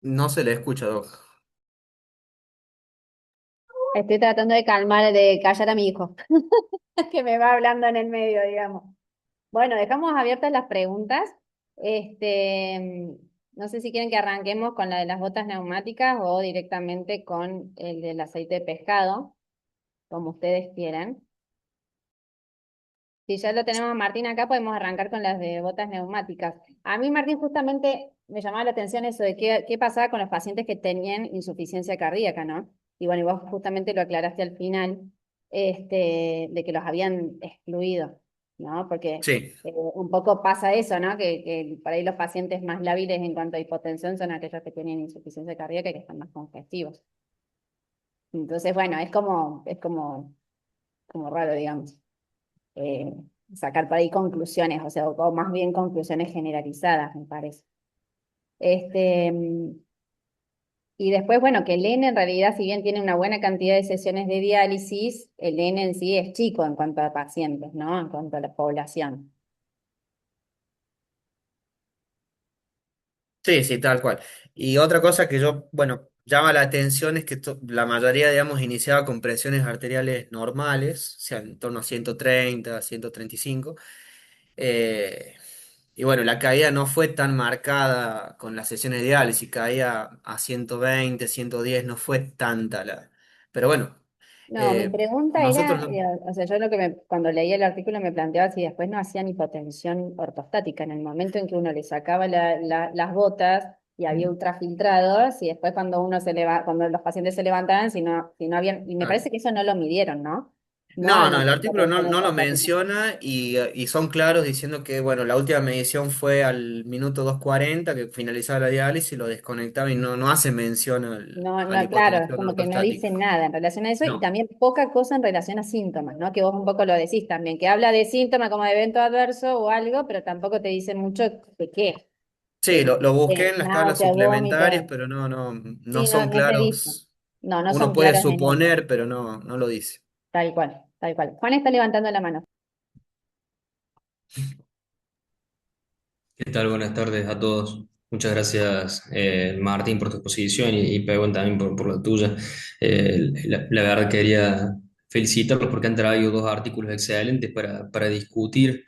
Speaker 3: No se le escucha, Doc.
Speaker 1: Estoy tratando de calmar, de callar a mi hijo, que me va hablando en el medio, digamos. Bueno, dejamos abiertas las preguntas. Este, No sé si quieren que arranquemos con la de las botas neumáticas o directamente con el del aceite de pescado, como ustedes quieran. Si ya lo tenemos a Martín acá, podemos arrancar con las de botas neumáticas. A mí, Martín, justamente me llamaba la atención eso de qué pasaba con los pacientes que tenían insuficiencia cardíaca, ¿no? Y bueno, y vos justamente lo aclaraste al final, de que los habían excluido, ¿no? Porque
Speaker 3: Sí.
Speaker 1: un poco pasa eso, ¿no? Que por ahí los pacientes más lábiles en cuanto a hipotensión son aquellos que tienen insuficiencia cardíaca y que están más congestivos. Entonces, bueno, como raro, digamos eh, sacar por ahí conclusiones, o sea, o más bien conclusiones generalizadas, me parece. Este, mm, y después, bueno, que el N en realidad, si bien tiene una buena cantidad de sesiones de diálisis, el N en sí es chico en cuanto a pacientes, ¿no? En cuanto a la población.
Speaker 3: Sí, sí, tal cual. Y otra cosa que bueno, llama la atención es que la mayoría, digamos, iniciaba con presiones arteriales normales, o sea, en torno a 130, 135. eh, y bueno, la caída no fue tan marcada con las sesiones de diálisis, caía a 120, 110, no fue tanta la... Pero bueno,
Speaker 1: No, mi
Speaker 3: eh,
Speaker 1: pregunta
Speaker 3: nosotros
Speaker 1: era,
Speaker 3: no...
Speaker 1: o sea, yo cuando leí el artículo me planteaba si después no hacían hipotensión ortostática en el momento en que uno le sacaba las botas y había ultrafiltrados, y después cuando cuando los pacientes se levantaban, si no habían, y me
Speaker 3: Ah.
Speaker 1: parece que eso no lo midieron, ¿no? No
Speaker 3: No,
Speaker 1: hay
Speaker 3: no, el artículo no,
Speaker 1: hipotensión
Speaker 3: no lo
Speaker 1: ortostática.
Speaker 3: menciona y son claros diciendo que, bueno, la última medición fue al minuto 2:40 que finalizaba la diálisis, lo desconectaba y no hace mención
Speaker 1: No,
Speaker 3: a la
Speaker 1: no, claro, es
Speaker 3: hipotensión
Speaker 1: como que no dice
Speaker 3: ortostática.
Speaker 1: nada en relación a eso y
Speaker 3: No.
Speaker 1: también poca cosa en relación a síntomas, ¿no? Que vos un poco lo decís también, que habla de síntomas como de evento adverso o algo, pero tampoco te dice mucho de qué.
Speaker 3: Sí, lo busqué en las tablas
Speaker 1: Náusea,
Speaker 3: suplementarias,
Speaker 1: vómito.
Speaker 3: pero no
Speaker 1: Sí, no,
Speaker 3: son
Speaker 1: no te dice.
Speaker 3: claros.
Speaker 1: No, no
Speaker 3: Uno
Speaker 1: son
Speaker 3: puede
Speaker 1: claros en eso.
Speaker 3: suponer, pero no lo dice.
Speaker 1: Tal cual, tal cual. Juan está levantando la mano.
Speaker 4: ¿Qué tal? Buenas tardes a todos. Muchas gracias, Martín, por tu exposición y Pegón también por la tuya. La verdad quería felicitarlos porque han traído dos artículos excelentes para discutir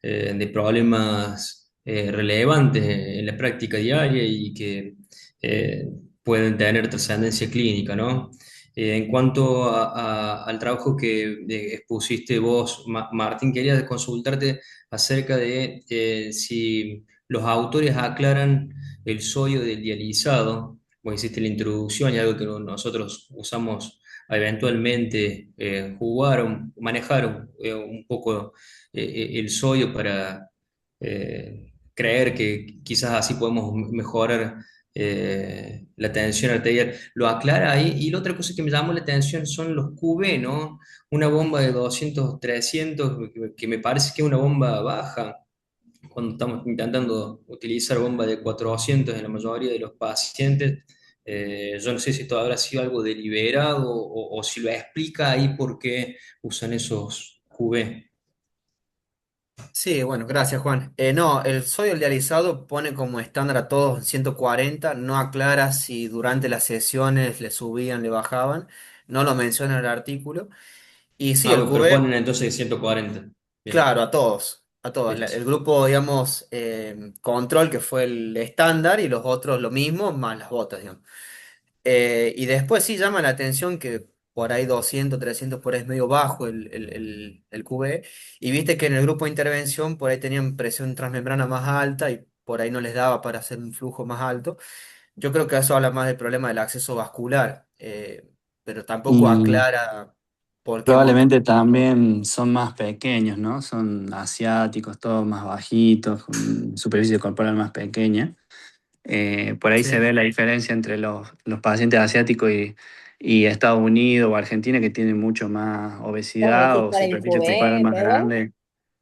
Speaker 4: de problemas relevantes en la práctica diaria y que eh, pueden tener trascendencia clínica, ¿no? En cuanto al trabajo que expusiste vos, Martín, quería consultarte acerca de si los autores aclaran el sodio del dializado. Vos hiciste la introducción y algo que nosotros usamos a eventualmente jugar o manejar un poco el sodio para creer que quizás así podemos mejorar la tensión arterial. Lo aclara ahí. Y la otra cosa que me llamó la atención son los QV, ¿no? Una bomba de 200, 300, que me parece que es una bomba baja, cuando estamos intentando utilizar bomba de 400 en la mayoría de los pacientes. Yo no sé si esto habrá sido algo deliberado o si lo explica ahí por qué usan esos QV.
Speaker 3: Sí, bueno, gracias, Juan. No, el sodio dializado pone como estándar a todos en 140, no aclara si durante las sesiones le subían, le bajaban, no lo menciona en el artículo. Y sí,
Speaker 4: Ah,
Speaker 3: el
Speaker 4: bueno, pero
Speaker 3: QB,
Speaker 4: ponen entonces 140. Bien,
Speaker 3: claro, a todos, a todos.
Speaker 4: listo.
Speaker 3: El grupo, digamos, control, que fue el estándar, y los otros lo mismo, más las botas, digamos. Y después sí llama la atención que por ahí 200 300 por ahí es medio bajo el QB. Y viste que en el grupo de intervención por ahí tenían presión transmembrana más alta y por ahí no les daba para hacer un flujo más alto. Yo creo que eso habla más del problema del acceso vascular, pero tampoco
Speaker 5: Y
Speaker 3: aclara por qué
Speaker 5: probablemente
Speaker 3: motivo.
Speaker 5: también son más pequeños, ¿no? Son asiáticos, todos más bajitos, con superficie corporal más pequeña. Por ahí se
Speaker 3: Sí.
Speaker 5: ve la diferencia entre los pacientes asiáticos y Estados Unidos o Argentina, que tienen mucho más
Speaker 1: ¿Vos
Speaker 5: obesidad
Speaker 1: decís
Speaker 5: o
Speaker 1: por el
Speaker 5: superficie corporal
Speaker 1: QB,
Speaker 5: más
Speaker 1: Pedro?
Speaker 5: grande.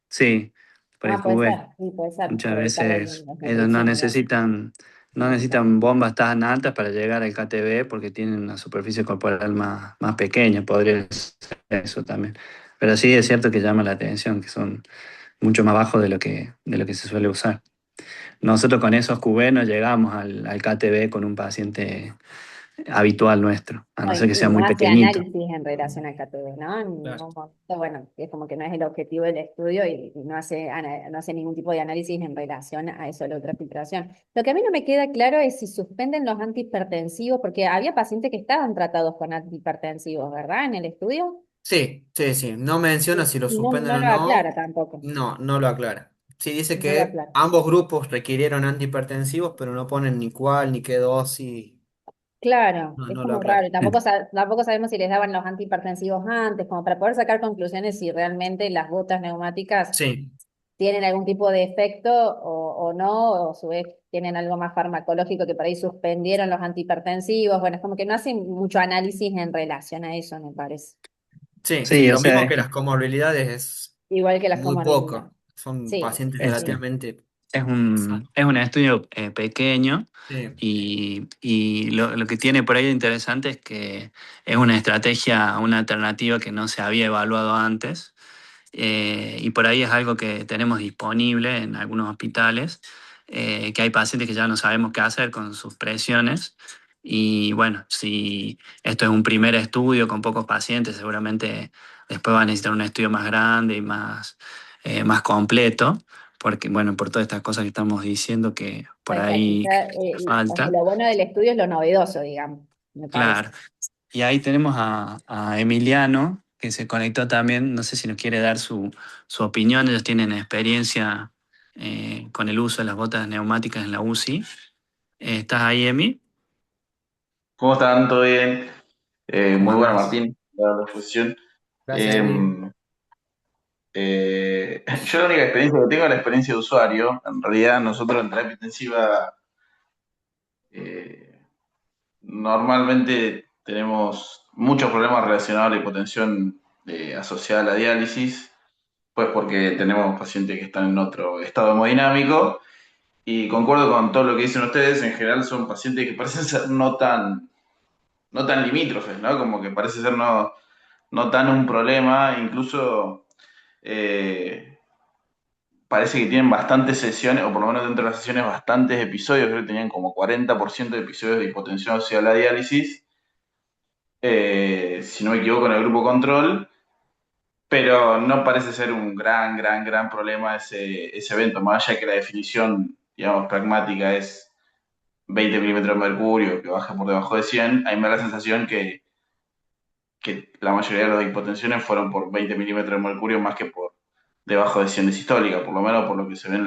Speaker 5: Sí, por el
Speaker 1: Ah, puede ser,
Speaker 5: QB.
Speaker 1: sí, puede ser,
Speaker 5: Muchas
Speaker 1: por ahí tal vez
Speaker 5: veces
Speaker 1: las
Speaker 5: ellos no
Speaker 1: mediciones de
Speaker 5: necesitan bombas tan altas para llegar al KTB porque tienen una superficie corporal más pequeña, podría ser eso también. Pero sí es cierto que llama la atención, que son mucho más bajos de lo que se suele usar. Nosotros con esos QB no llegamos al KTB con un paciente habitual nuestro, a
Speaker 1: No,
Speaker 5: no ser que
Speaker 1: y
Speaker 5: sea
Speaker 1: no
Speaker 5: muy
Speaker 1: hace
Speaker 5: pequeñito.
Speaker 1: análisis en relación al KTV, ¿no? En
Speaker 3: Claro.
Speaker 1: ningún momento, bueno, es como que no es el objetivo del estudio y no hace ningún tipo de análisis en relación a eso, la ultrafiltración. Lo que a mí no me queda claro es si suspenden los antihipertensivos, porque había pacientes que estaban tratados con antihipertensivos, ¿verdad? En el estudio.
Speaker 3: Sí, sí, sí. No menciona si lo
Speaker 1: Y no,
Speaker 3: suspenden
Speaker 1: no
Speaker 3: o
Speaker 1: lo aclara
Speaker 3: no.
Speaker 1: tampoco,
Speaker 3: No, no lo aclara. Sí, dice
Speaker 1: no lo
Speaker 3: que
Speaker 1: aclara.
Speaker 3: ambos grupos requirieron antihipertensivos, pero no ponen ni cuál, ni qué dosis.
Speaker 1: Claro,
Speaker 3: No,
Speaker 1: es
Speaker 3: no lo
Speaker 1: como raro.
Speaker 3: aclara.
Speaker 1: Y tampoco, tampoco sabemos si les daban los antihipertensivos antes, como para poder sacar conclusiones si realmente las botas neumáticas
Speaker 3: Sí,
Speaker 1: tienen algún tipo de efecto o no, o a su vez tienen algo más farmacológico que por ahí suspendieron los antihipertensivos. Bueno, es como que no hacen mucho análisis en relación a eso, me parece.
Speaker 3: sí, sí.
Speaker 5: Sí, o
Speaker 3: Lo
Speaker 5: sea,
Speaker 3: mismo que las comorbilidades es
Speaker 1: Igual que las
Speaker 3: muy
Speaker 1: comorbilidades.
Speaker 3: poco. Son
Speaker 1: Sí,
Speaker 3: pacientes
Speaker 1: sí,
Speaker 5: es,
Speaker 1: sí.
Speaker 3: relativamente sanos.
Speaker 5: es un estudio pequeño
Speaker 3: Sí,
Speaker 5: y lo que tiene por ahí de interesante es que es una estrategia, una alternativa que no se había evaluado antes. Y por ahí es algo que tenemos disponible en algunos hospitales, que hay pacientes que ya no sabemos qué hacer con sus presiones. Y bueno, si esto es un primer estudio con pocos pacientes, seguramente después va a necesitar un estudio más grande y más completo, porque bueno, por todas estas cosas que estamos diciendo que por
Speaker 1: O sea,
Speaker 5: ahí
Speaker 1: quizá, o sea,
Speaker 5: falta.
Speaker 1: lo bueno del estudio es lo novedoso, digamos, me parece.
Speaker 5: Claro. Y ahí tenemos a Emiliano, que se conectó también. No sé si nos quiere dar su opinión. Ellos tienen experiencia con el uso de las botas neumáticas en la UCI. ¿Estás ahí, Emi?
Speaker 6: ¿Cómo están? ¿Todo bien?
Speaker 3: ¿cómo
Speaker 6: Muy buena,
Speaker 3: andás?
Speaker 6: Martín, la exposición.
Speaker 3: Gracias,
Speaker 6: Eh,
Speaker 3: Emi.
Speaker 6: yo la única experiencia que tengo es la experiencia de usuario. En realidad, nosotros en terapia intensiva eh, normalmente tenemos muchos problemas relacionados a la hipotensión asociada a la diálisis, pues porque tenemos pacientes que están en otro estado hemodinámico. Y concuerdo con todo lo que dicen ustedes, en general son pacientes que parecen ser no tan limítrofes, ¿no? Como que parece ser no tan un problema, incluso eh, parece que tienen bastantes sesiones, o por lo menos dentro de las sesiones bastantes episodios, creo que tenían como 40% de episodios de hipotensión asociada a la diálisis, si no me equivoco en el grupo control, pero no parece ser un gran problema ese evento, más allá de que la definición, digamos, pragmática es 20 milímetros de mercurio, que baja por debajo de 100, a mí me da la sensación que la mayoría de las hipotensiones fueron por 20 milímetros de mercurio más que por debajo de 100 de sistólica, por lo menos por lo que se ve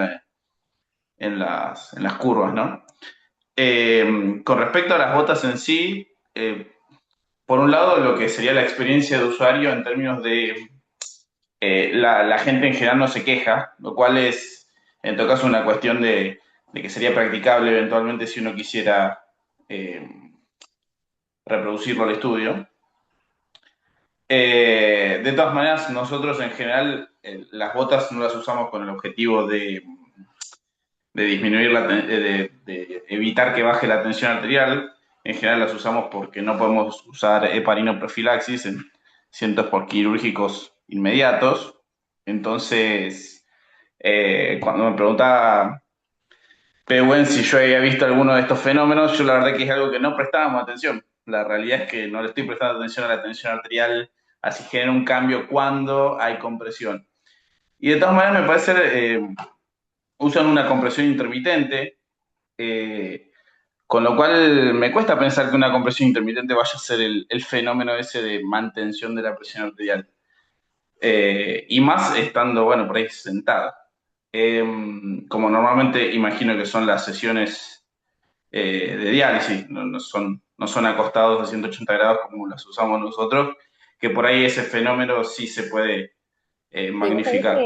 Speaker 6: en las curvas, ¿no? Con respecto a las botas en sí, por un lado, lo que sería la experiencia de usuario en términos de la gente en general no se queja, lo cual es, en todo caso, una cuestión de que sería practicable eventualmente si uno quisiera eh, reproducirlo al estudio. De todas maneras, nosotros en general las botas no las usamos con el objetivo de disminuir de evitar que baje la tensión arterial. En general las usamos porque no podemos usar heparinoprofilaxis en cientos por quirúrgicos inmediatos. Entonces, cuando me preguntaba Pehuen si yo había visto alguno de estos fenómenos, yo la verdad que es algo que no prestábamos atención. La realidad es que no le estoy prestando atención a la tensión arterial, así genera un cambio cuando hay compresión. Y de todas maneras me parece, usan una compresión intermitente, eh, con lo cual me cuesta pensar que una compresión intermitente vaya a ser el fenómeno ese de mantención de la presión arterial. Y más estando, bueno, por ahí sentada. Eh, Como normalmente imagino que son las sesiones de diálisis, no son acostados a 180 grados como las usamos nosotros, que por ahí ese fenómeno sí se puede
Speaker 1: Sí, vos sabés
Speaker 6: magnificar.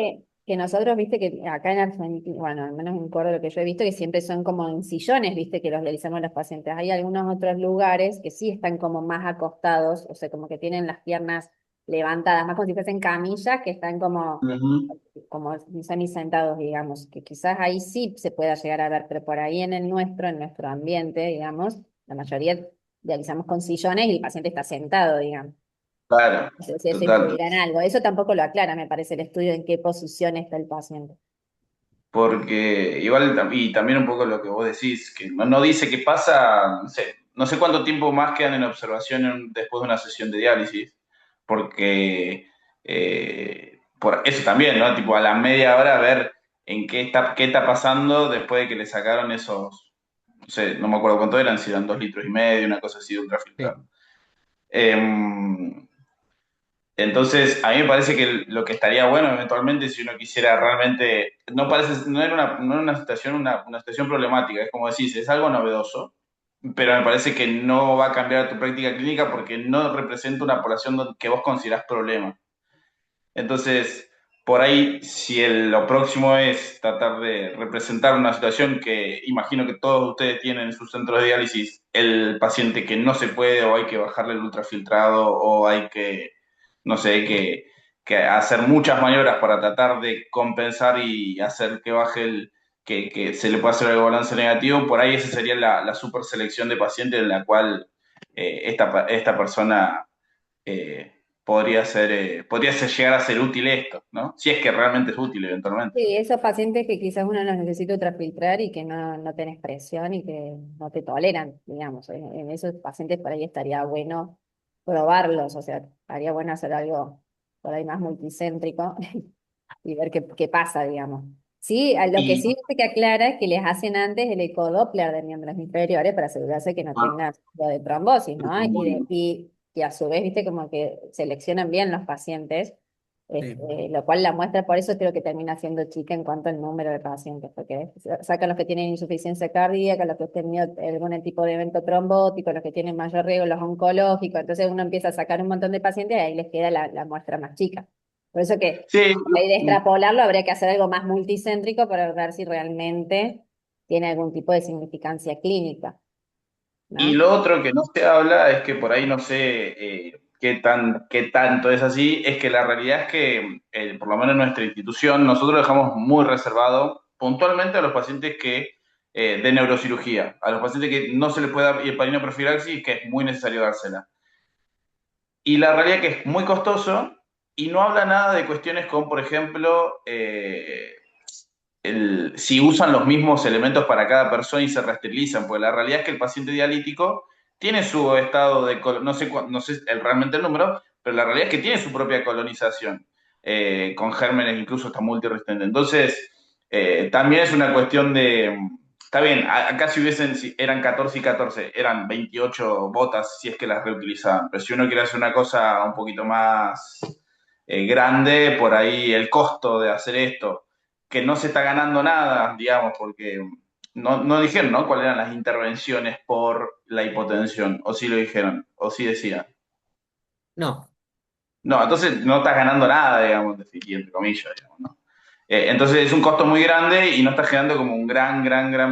Speaker 1: que nosotros, viste, que acá en Argentina, bueno, al menos en Córdoba lo que yo he visto, que siempre son como en sillones, viste, que los realizamos los pacientes. Hay algunos otros lugares que sí están como más acostados, o sea, como que tienen las piernas levantadas, más como si fuesen camillas, que están
Speaker 6: Ujú.
Speaker 1: como sentados, digamos, que quizás ahí sí se pueda llegar a ver, pero por ahí en nuestro ambiente, digamos, la mayoría realizamos con sillones y el paciente está sentado, digamos.
Speaker 6: Claro,
Speaker 1: No sé si eso
Speaker 6: total.
Speaker 1: influirá en algo. Eso tampoco lo aclara, me parece, el estudio en qué posición está el paciente.
Speaker 6: Porque igual, y también un poco lo que vos decís, que no dice qué pasa, no sé, no sé cuánto tiempo más quedan en observación después de una sesión de diálisis, porque por eso también, ¿no? Tipo, a la media hora ver en qué está pasando después de que le sacaron esos, no sé, no me acuerdo cuánto eran, si eran 2,5 litros, una cosa así de
Speaker 3: Sí.
Speaker 6: ultrafiltrado. Entonces, a mí me parece que lo que estaría bueno eventualmente, si uno quisiera realmente, no era una situación, una situación problemática, es como decís, es algo novedoso, pero me parece que no va a cambiar tu práctica clínica porque no representa una población que vos considerás problema. Entonces, por ahí, si lo próximo es tratar de representar una situación que imagino que todos ustedes tienen en sus centros de diálisis, el paciente que no se puede o hay que bajarle el ultrafiltrado o hay que, no sé, que hacer muchas maniobras para tratar de compensar y hacer que baje que se le pueda hacer el balance negativo, por ahí esa sería la super selección de pacientes en la cual esta persona podría ser llegar a ser útil esto, ¿no? Si es que realmente es útil eventualmente.
Speaker 1: Sí, esos pacientes que quizás uno los necesita ultrafiltrar y que no tenés presión y que no te toleran, digamos. En esos pacientes por ahí estaría bueno probarlos, o sea, estaría bueno hacer algo por ahí más multicéntrico y ver qué pasa, digamos. Sí, a lo que
Speaker 6: Y
Speaker 1: sí viste que aclara es que les hacen antes el ecodoppler de miembros inferiores para asegurarse que no tengan lo de trombosis, ¿no? Y que a su vez, viste, como que seleccionan bien los pacientes,
Speaker 3: Sí.
Speaker 1: lo cual la muestra, por eso creo que termina siendo chica en cuanto al número de pacientes, porque sacan los que tienen insuficiencia cardíaca, los que han tenido algún tipo de evento trombótico, los que tienen mayor riesgo, los oncológicos, entonces uno empieza a sacar un montón de pacientes y ahí les queda la muestra más chica. Por eso que
Speaker 6: sí,
Speaker 1: ahí de extrapolarlo habría que hacer algo más multicéntrico para ver si realmente tiene algún tipo de significancia clínica,
Speaker 6: y
Speaker 1: ¿no?
Speaker 6: lo otro que no se habla es que por ahí no sé qué tanto es así, es que la realidad es que, por lo menos en nuestra institución, nosotros dejamos muy reservado puntualmente a los pacientes de neurocirugía, a los pacientes que no se les puede dar heparina profilaxis, que es muy necesario dársela. Y la realidad es que es muy costoso y no habla nada de cuestiones como, por ejemplo, si usan los mismos elementos para cada persona y se resterilizan, porque la realidad es que el paciente dialítico tiene su estado no sé, no sé realmente el número, pero la realidad es que tiene su propia colonización, con gérmenes incluso hasta multiresistentes. Entonces, también es una cuestión está bien, acá si eran 14 y 14, eran 28 botas si es que las reutilizaban, pero si uno quiere hacer una cosa un poquito más grande, por ahí el costo de hacer esto que no se está ganando nada, digamos, porque no dijeron, ¿no? ¿Cuáles eran las intervenciones por la hipotensión? O sí lo dijeron, o sí decían.
Speaker 3: No.
Speaker 6: No, entonces no estás ganando nada, digamos, entre comillas, digamos, ¿no? Entonces es un costo muy grande y no estás generando como un gran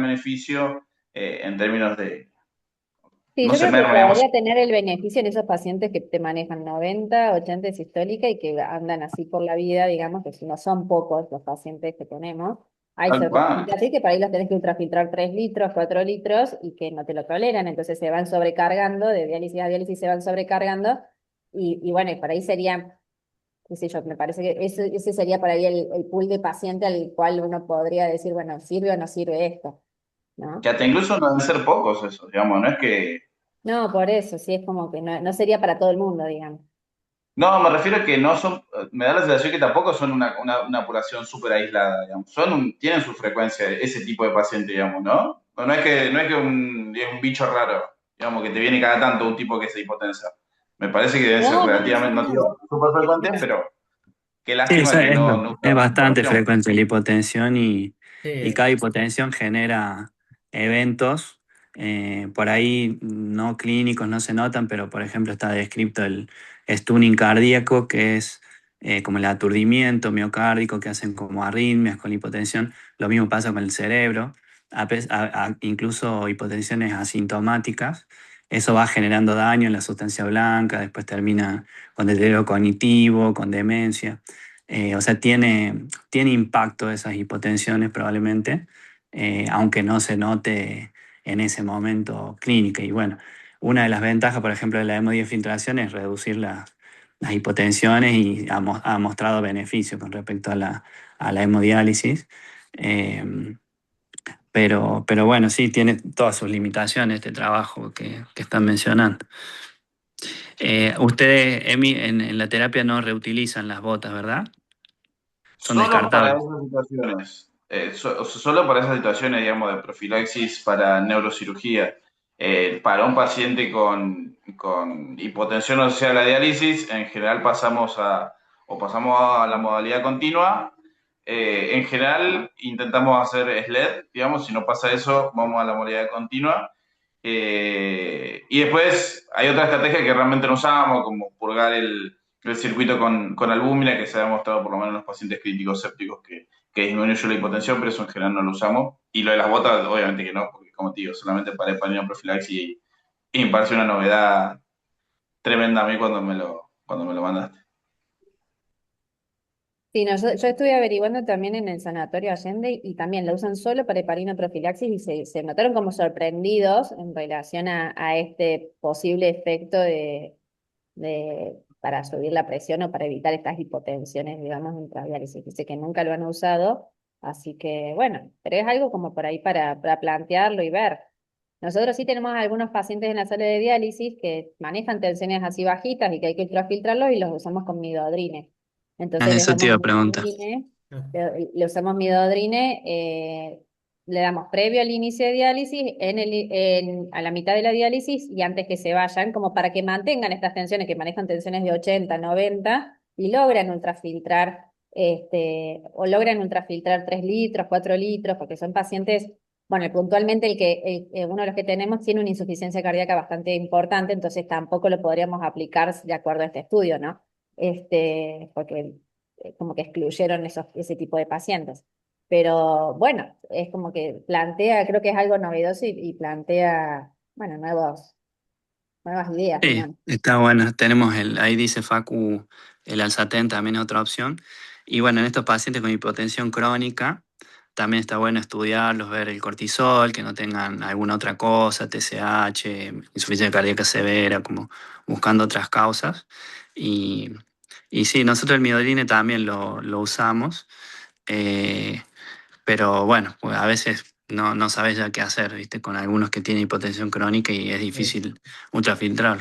Speaker 6: beneficio en términos de,
Speaker 1: Sí,
Speaker 6: no
Speaker 1: yo
Speaker 6: se
Speaker 1: creo que
Speaker 6: merma, digamos.
Speaker 1: podría tener el beneficio en esos pacientes que te manejan 90, 80 de sistólica y que andan así por la vida, digamos, que si no son pocos los pacientes que tenemos. Hay
Speaker 6: Tal
Speaker 1: ciertos
Speaker 6: cual.
Speaker 1: pacientes así que para ahí los tenés que ultrafiltrar 3 litros, 4 litros y que no te lo toleran, entonces se van sobrecargando, de diálisis a diálisis se van sobrecargando y bueno, y por ahí sería, qué sé yo, me parece que ese sería por ahí el pool de paciente al cual uno podría decir, bueno, ¿sirve o no sirve esto?
Speaker 6: Que
Speaker 1: ¿No?
Speaker 6: hasta incluso no deben ser pocos eso, digamos, no es que.
Speaker 1: No, por eso, sí, es como que no sería para todo el mundo, digamos.
Speaker 6: No, me refiero a que no son, me da la sensación que tampoco son una población súper aislada, digamos. Tienen su frecuencia, ese tipo de paciente, digamos, ¿no? No es que es un bicho raro, digamos, que te viene cada tanto un tipo que se hipotensa. Me parece que deben ser
Speaker 1: No, no,
Speaker 6: relativamente, no
Speaker 1: no.
Speaker 6: digo súper frecuentes, pero qué
Speaker 5: Sí,
Speaker 6: lástima que no
Speaker 5: es
Speaker 6: usamos
Speaker 5: bastante
Speaker 6: información.
Speaker 5: frecuente la hipotensión y
Speaker 3: Sí.
Speaker 5: cada hipotensión genera eventos, por ahí no clínicos, no se notan, pero por ejemplo está descrito el stunning cardíaco, que es como el aturdimiento miocárdico que hacen como arritmias con la hipotensión. Lo mismo pasa con el cerebro, incluso hipotensiones asintomáticas. Eso va generando daño en la sustancia blanca, después termina con deterioro cognitivo, con demencia. O sea, tiene impacto esas hipotensiones probablemente, aunque no se note en ese momento clínica. Y bueno, una de las ventajas, por ejemplo, de la hemodiafiltración es reducir las hipotensiones y ha mostrado beneficio con respecto a la hemodiálisis. Eh, pero bueno, sí, tiene todas sus limitaciones este trabajo que están mencionando. Ustedes, Emi, en la terapia no reutilizan las botas, ¿verdad? Son
Speaker 6: Solo para
Speaker 5: descartables.
Speaker 6: esas situaciones, o sea, solo para esas situaciones, digamos, de profilaxis para neurocirugía. Para un paciente con hipotensión asociada a la diálisis, en general pasamos a la modalidad continua. En general intentamos hacer SLED, digamos, si no pasa eso, vamos a la modalidad continua. Y después hay otra estrategia que realmente no usamos, como purgar el circuito con albúmina, que se ha demostrado por lo menos en los pacientes críticos sépticos que disminuye la hipotensión, pero eso en general no lo usamos. Y lo de las botas, obviamente que no, porque como te digo, solamente para heparina profilaxis y me parece una novedad tremenda a mí cuando me lo mandaste.
Speaker 1: Sí, no, yo estuve averiguando también en el Sanatorio Allende y también la usan solo para heparinoprofilaxis y se notaron como sorprendidos en relación a este posible efecto para subir la presión o para evitar estas hipotensiones, digamos, intradiálisis. Dice que nunca lo han usado, así que bueno, pero es algo como por ahí para plantearlo y ver. Nosotros sí tenemos algunos pacientes en la sala de diálisis que manejan tensiones así bajitas y que hay que ultrafiltrarlos y los usamos con midodrine.
Speaker 5: Ah,
Speaker 1: Entonces les
Speaker 5: eso te
Speaker 1: damos
Speaker 5: iba a preguntar.
Speaker 1: midodrine, le usamos midodrine, le damos previo al inicio de diálisis, a la mitad de la diálisis y antes que se vayan, como para que mantengan estas tensiones, que manejan tensiones de 80, 90 y logran ultrafiltrar, o logran ultrafiltrar 3 litros, 4 litros, porque son pacientes, bueno, puntualmente uno de los que tenemos tiene una insuficiencia cardíaca bastante importante, entonces tampoco lo podríamos aplicar de acuerdo a este estudio, ¿no? Porque como que excluyeron ese tipo de pacientes. Pero bueno, es como que plantea, creo que es algo novedoso y plantea, bueno, nuevas ideas,
Speaker 5: Sí,
Speaker 1: digamos.
Speaker 5: está bueno. Ahí dice Facu, el Alzatén también es otra opción. Y bueno, en estos pacientes con hipotensión crónica, también está bueno estudiarlos, ver el cortisol, que no tengan alguna otra cosa, TSH, insuficiencia cardíaca severa, como buscando otras causas. Y, y sí, nosotros el miodoline también lo usamos. eh, pero bueno, pues a veces no sabes ya qué hacer, ¿viste? Con algunos que tienen hipotensión crónica y es
Speaker 3: Sí.
Speaker 5: difícil ultrafiltrar.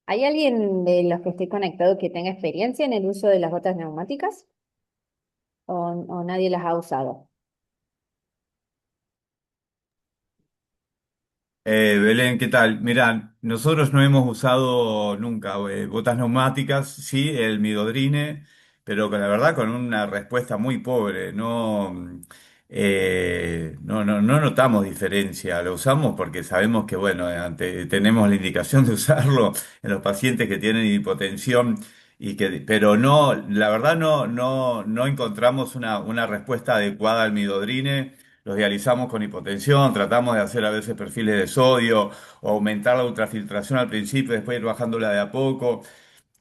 Speaker 1: ¿Hay alguien de los que esté conectado que tenga experiencia en el uso de las botas neumáticas? ¿O nadie las ha usado?
Speaker 7: Belén, ¿qué tal? Mirá, nosotros no hemos usado nunca botas neumáticas, sí, el midodrine, pero con la verdad con una respuesta muy pobre. No notamos diferencia. Lo usamos porque sabemos que, bueno, tenemos la indicación de usarlo en los pacientes que tienen hipotensión pero no, la verdad no encontramos una respuesta adecuada al midodrine. Los dializamos con hipotensión, tratamos de hacer a veces perfiles de sodio o aumentar la ultrafiltración al principio, después ir bajándola de a poco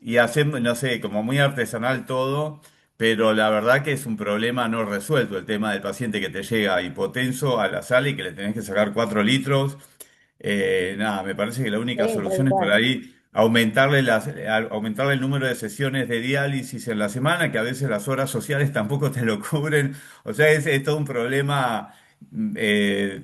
Speaker 7: y hacemos, no sé, como muy artesanal todo, pero la verdad que es un problema no resuelto el tema del paciente que te llega hipotenso a la sala y que le tenés que sacar 4 litros. Nada, me parece que la única
Speaker 1: Sí, tal
Speaker 7: solución es por
Speaker 1: cual.
Speaker 7: ahí aumentarle el número de sesiones de diálisis en la semana, que a veces las horas sociales tampoco te lo cubren. O sea, es todo un problema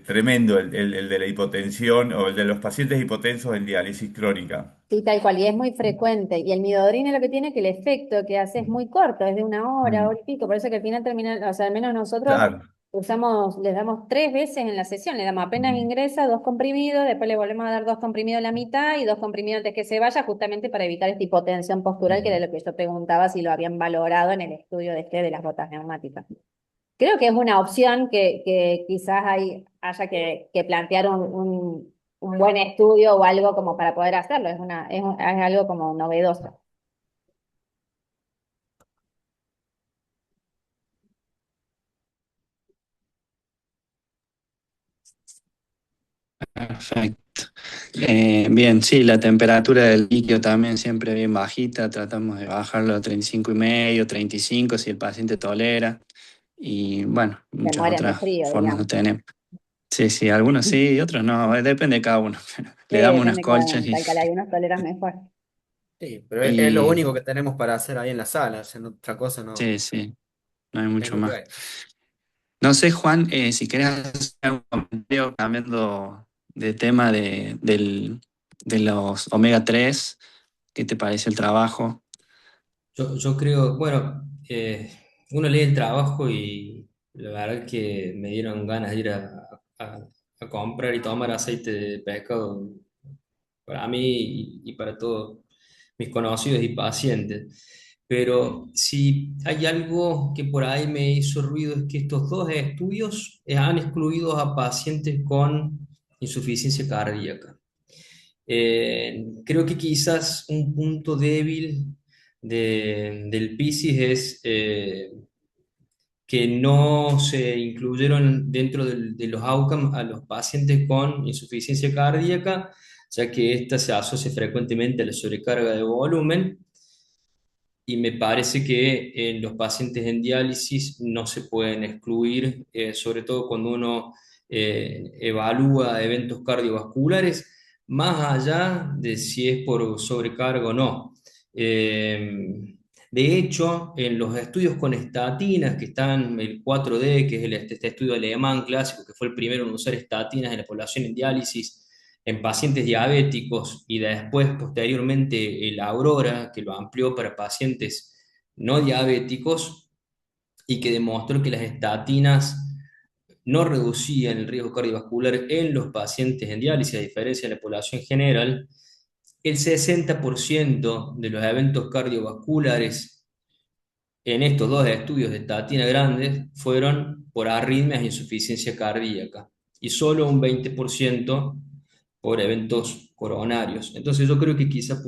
Speaker 7: tremendo el de la hipotensión o el de los pacientes hipotensos en diálisis crónica.
Speaker 1: Sí, tal cual, y es muy frecuente. Y el midodrine lo que tiene que el efecto que hace es muy corto, es de una hora,
Speaker 7: Mm,
Speaker 1: hora y pico, por eso que al final termina, o sea, al menos nosotros
Speaker 7: claro.
Speaker 1: les damos 3 veces en la sesión, le damos apenas
Speaker 7: Mm,
Speaker 1: ingresa 2 comprimidos, después le volvemos a dar 2 comprimidos a la mitad y 2 comprimidos antes que se vaya, justamente para evitar esta hipotensión postural, que
Speaker 7: mm.
Speaker 1: era lo que yo preguntaba si lo habían valorado en el estudio de las botas neumáticas. Creo que es una opción que quizás haya que plantear un buen estudio o algo como para poder hacerlo. Es algo como novedoso.
Speaker 5: Perfecto. Bien, sí, la temperatura del líquido también siempre bien bajita, tratamos de bajarlo a 35,5, 35 si el paciente tolera. Y bueno,
Speaker 1: Se
Speaker 5: muchas
Speaker 1: mueren de
Speaker 5: otras
Speaker 1: frío,
Speaker 5: formas no
Speaker 1: digamos.
Speaker 5: tenemos. Sí, sí, algunos sí y otros no, depende de cada uno.
Speaker 1: Sí,
Speaker 5: Le damos unas
Speaker 1: depende
Speaker 5: colchas
Speaker 1: tal cual, algunos toleran mejor.
Speaker 3: Sí, pero es lo
Speaker 5: y
Speaker 3: único que tenemos para hacer ahí en la sala, hacer otra cosa no
Speaker 5: sí, sí, no hay
Speaker 3: es
Speaker 5: mucho
Speaker 3: lo que
Speaker 5: más.
Speaker 3: hay.
Speaker 5: No sé, Juan, si querés hacer un comentario cambiando de tema de los omega 3. ¿Qué te parece el trabajo?
Speaker 4: Yo creo, bueno, uno lee el trabajo y la verdad que me dieron ganas de ir a comprar y tomar aceite de pescado para mí y para todos mis conocidos y pacientes. Pero si hay algo que por ahí me hizo ruido es que estos dos estudios han excluido a pacientes con insuficiencia cardíaca. Creo que quizás un punto débil del PISIS es que no se incluyeron dentro de los outcomes a los pacientes con insuficiencia cardíaca, ya que esta se asocia frecuentemente a la sobrecarga de volumen y me parece que en los pacientes en diálisis no se pueden excluir, sobre todo cuando uno evalúa eventos cardiovasculares, más allá de si es por sobrecarga o no. De hecho, en los estudios con estatinas, que están el 4D, que es este estudio alemán clásico, que fue el primero en usar estatinas en la población en diálisis, en pacientes diabéticos y después, posteriormente, el Aurora, que lo amplió para pacientes no diabéticos y que demostró que las estatinas no reducían el riesgo cardiovascular en los pacientes en diálisis, a diferencia de la población general. El 60% de los eventos cardiovasculares en estos dos estudios de estatina grandes fueron por arritmias e insuficiencia cardíaca y solo un 20% por eventos coronarios. Entonces yo creo que quizás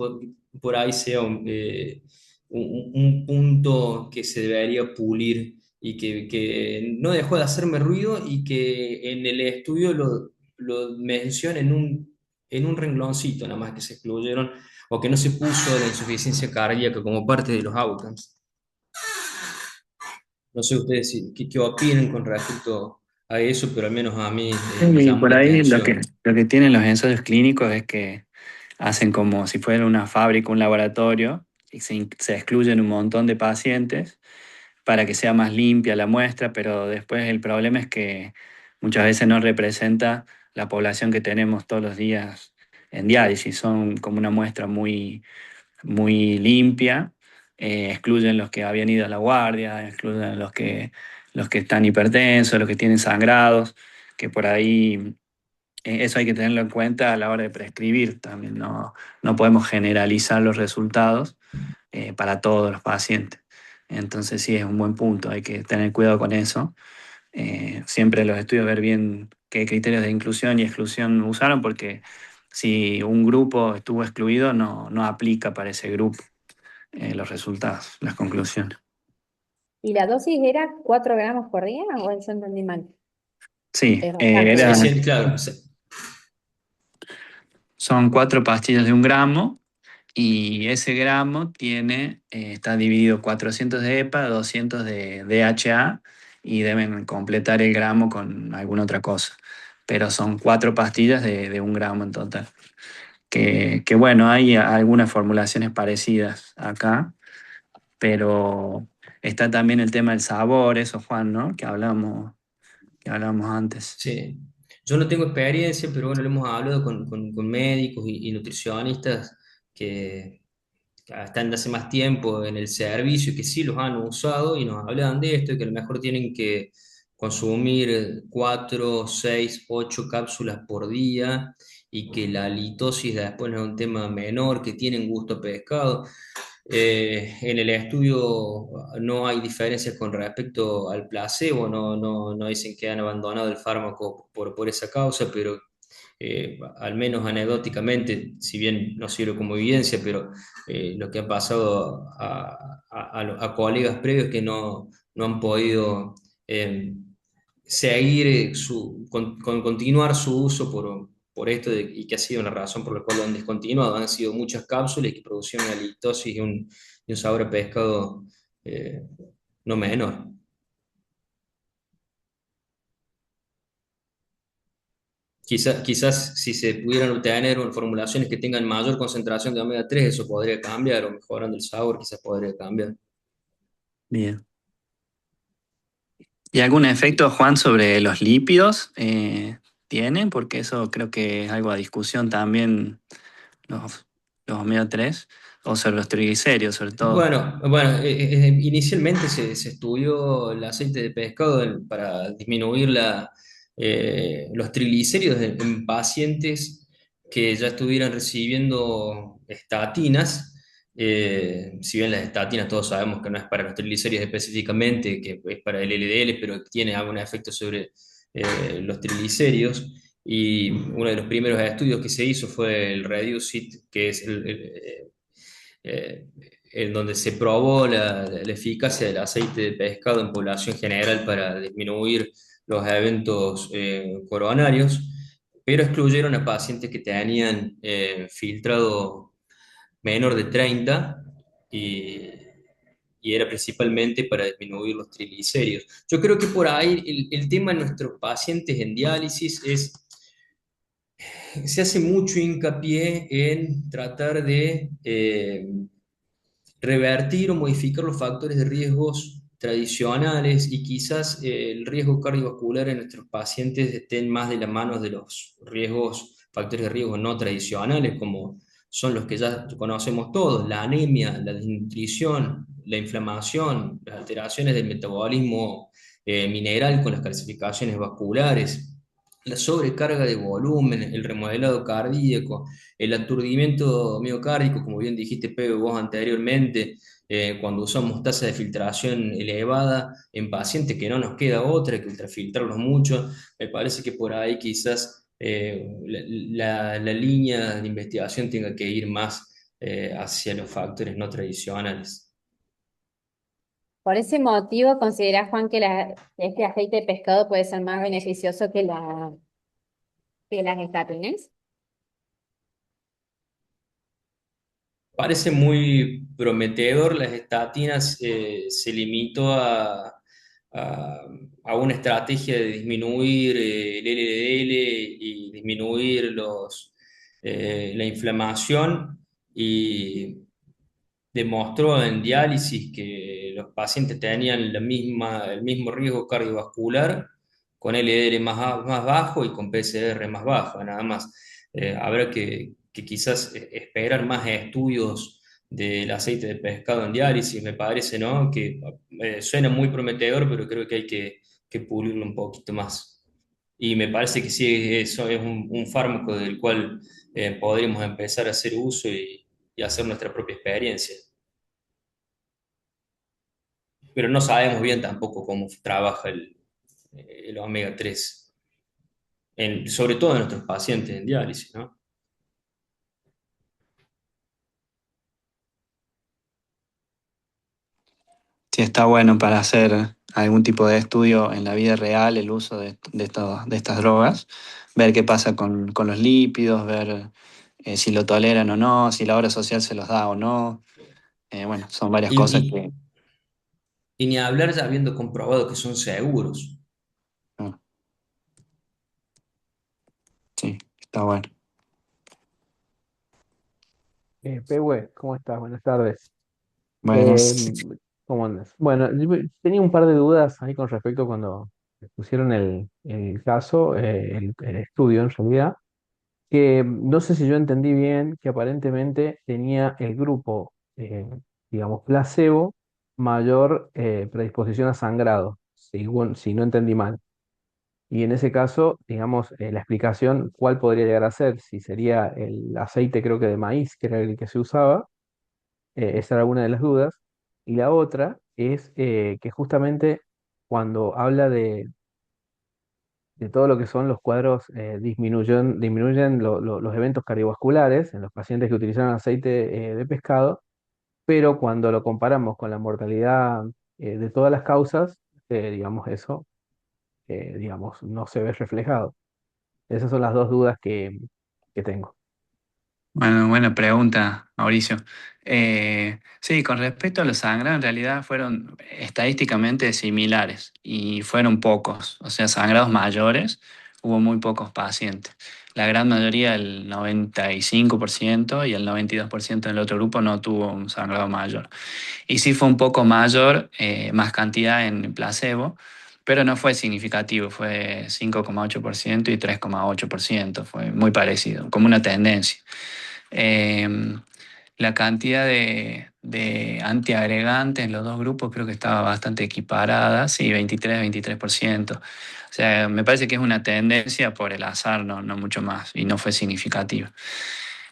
Speaker 4: por ahí sea un punto que se debería pulir y que no dejó de hacerme ruido y que en el estudio lo menciona en un rengloncito, nada más que se excluyeron o que no se puso la insuficiencia cardíaca como parte de los outcomes. No sé ustedes qué opinan con respecto a eso, pero al menos a mí me
Speaker 5: Y
Speaker 4: llamó
Speaker 5: por
Speaker 4: la
Speaker 5: ahí
Speaker 4: atención.
Speaker 5: lo que tienen los ensayos clínicos es que hacen como si fuera una fábrica, un laboratorio, y se excluyen un montón de pacientes para que sea más limpia la muestra, pero después el problema es que muchas veces no representa la población que tenemos todos los días en diálisis. Son como una muestra muy limpia, excluyen los que habían ido a la guardia, excluyen los que están hipertensos, los que tienen sangrados, que por ahí eso hay que tenerlo en cuenta a la hora de prescribir también. No podemos generalizar los resultados para todos los pacientes. Entonces sí es un buen punto, hay que tener cuidado con eso. Siempre en los estudios ver bien qué criterios de inclusión y exclusión usaron, porque si un grupo estuvo excluido, no aplica para ese grupo los resultados, las conclusiones.
Speaker 1: ¿Y la dosis era 4 gramos por día o yo entendí mal?
Speaker 5: Sí,
Speaker 1: Es bastante.
Speaker 4: Sí, sí, claro. Sí.
Speaker 5: son 4 pastillas de 1 gramo y ese gramo está dividido 400 de EPA, 200 de DHA y deben completar el gramo con alguna otra cosa. Pero son 4 pastillas de 1 gramo en total. Que bueno, hay algunas formulaciones parecidas acá, pero está también el tema del sabor, eso Juan, ¿no? Que hablamos antes.
Speaker 4: Sí. Yo no tengo experiencia, pero bueno, lo hemos hablado con médicos y nutricionistas que están de hace más tiempo en el servicio, que sí los han usado y nos hablan de esto, y que a lo mejor tienen que consumir 4, 6, 8 cápsulas por día y que la litosis después no es un tema menor, que tienen gusto a pescado. En el estudio no hay diferencias con respecto al placebo, no dicen que han abandonado el fármaco por esa causa, pero al menos anecdóticamente, si bien no sirve como evidencia, pero lo que ha pasado a colegas previos que no han podido eh, seguir, continuar su uso por esto y que ha sido una razón por la cual lo han descontinuado. Han sido muchas cápsulas que producían una litosis y un sabor a pescado eh, no menor. Quizás si se pudieran obtener formulaciones que tengan mayor concentración de omega 3 eso podría cambiar, o mejorando el sabor, quizás podría cambiar.
Speaker 5: Bien. ¿Y algún efecto, Juan, sobre los lípidos tiene? Porque eso creo que es algo a discusión también, los omega 3 o sobre los triglicéridos sobre todo.
Speaker 4: Inicialmente se estudió el aceite de pescado para disminuir los triglicéridos en pacientes que ya estuvieran recibiendo estatinas. Si bien las estatinas todos sabemos que no es para los triglicéridos específicamente, que es para el LDL, pero tiene algún efecto sobre los triglicéridos. Y uno de los primeros estudios que se hizo fue el REDUCE-IT, que es eh, en donde se probó la eficacia del aceite de pescado en población general para disminuir los eventos coronarios, pero excluyeron a pacientes que tenían filtrado menor de 30 y, y era principalmente para disminuir los triglicéridos. Yo creo que por ahí el tema de nuestros pacientes en diálisis se hace mucho hincapié en tratar de revertir o modificar los factores de riesgos tradicionales y quizás el riesgo cardiovascular en nuestros pacientes estén más de la mano de los factores de riesgo no tradicionales, como son los que ya conocemos todos: la anemia, la desnutrición, la inflamación, las alteraciones del metabolismo mineral con las calcificaciones vasculares, la sobrecarga de volumen, el remodelado cardíaco, el aturdimiento miocárdico, como bien dijiste, Pedro, vos anteriormente, cuando usamos tasa de filtración elevada en pacientes que no nos queda otra que ultrafiltrarlos mucho. Me parece que por ahí quizás la línea de investigación tenga que ir más hacia los factores no tradicionales.
Speaker 1: Por ese motivo, ¿considerás, Juan, que este aceite de pescado puede ser más beneficioso que las estatinas?
Speaker 4: Parece muy prometedor. Las estatinas se limitó a- a una estrategia de disminuir el LDL y disminuir la inflamación, y demostró en diálisis que los pacientes tenían el mismo riesgo cardiovascular con LDL más bajo y con PCR más bajo, nada más. Habrá que quizás esperar más estudios del aceite de pescado en diálisis, me parece, ¿no? Que suena muy prometedor, pero creo que hay que pulirlo un poquito más. Y me parece que sí, eso es un fármaco del cual podríamos empezar a hacer uso y hacer nuestra propia experiencia. Pero no sabemos bien tampoco cómo trabaja el omega 3, sobre todo en nuestros pacientes en diálisis, ¿no?
Speaker 5: Sí, está bueno para hacer algún tipo de estudio en la vida real el uso de estas drogas, ver qué pasa con los lípidos, ver si lo toleran o no, si la obra social se los da o no. Bueno, son varias
Speaker 4: Y,
Speaker 5: cosas
Speaker 4: y-
Speaker 5: que...
Speaker 4: y ni hablar ya habiendo comprobado que son seguros.
Speaker 5: ah, sí, está bueno.
Speaker 8: Pehue, ¿cómo estás? Buenas tardes. Eh,
Speaker 5: Buenas.
Speaker 8: ¿Cómo andas? Bueno, yo tenía un par de dudas ahí con respecto cuando pusieron el caso, el estudio en realidad, que no sé si yo entendí bien que aparentemente tenía el grupo, digamos, placebo, mayor predisposición a sangrado, si no entendí mal. Y en ese caso, digamos, la explicación, ¿cuál podría llegar a ser? Si sería el aceite, creo que de maíz, que era el que se usaba. Esa era una de las dudas. Y la otra es que justamente cuando habla de todo lo que son los cuadros, disminuyen los eventos cardiovasculares en los pacientes que utilizaron aceite de pescado, pero cuando lo comparamos con la mortalidad de todas las causas, digamos, eso, digamos, no se ve reflejado. Esas son las dos dudas que tengo.
Speaker 5: Bueno, buena pregunta, Mauricio. Sí, con respecto a los sangrados, en realidad fueron estadísticamente similares y fueron pocos, o sea, sangrados mayores, hubo muy pocos pacientes. La gran mayoría, el 95% y el 92% del otro grupo no tuvo un sangrado mayor. Y sí fue un poco mayor, más cantidad en placebo, pero no fue significativo, fue 5,8% y 3,8%, fue muy parecido, como una tendencia. Eh, la cantidad de antiagregantes en los dos grupos creo que estaba bastante equiparada, sí, 23%. O sea, me parece que es una tendencia por el azar, no mucho más, y no fue significativa.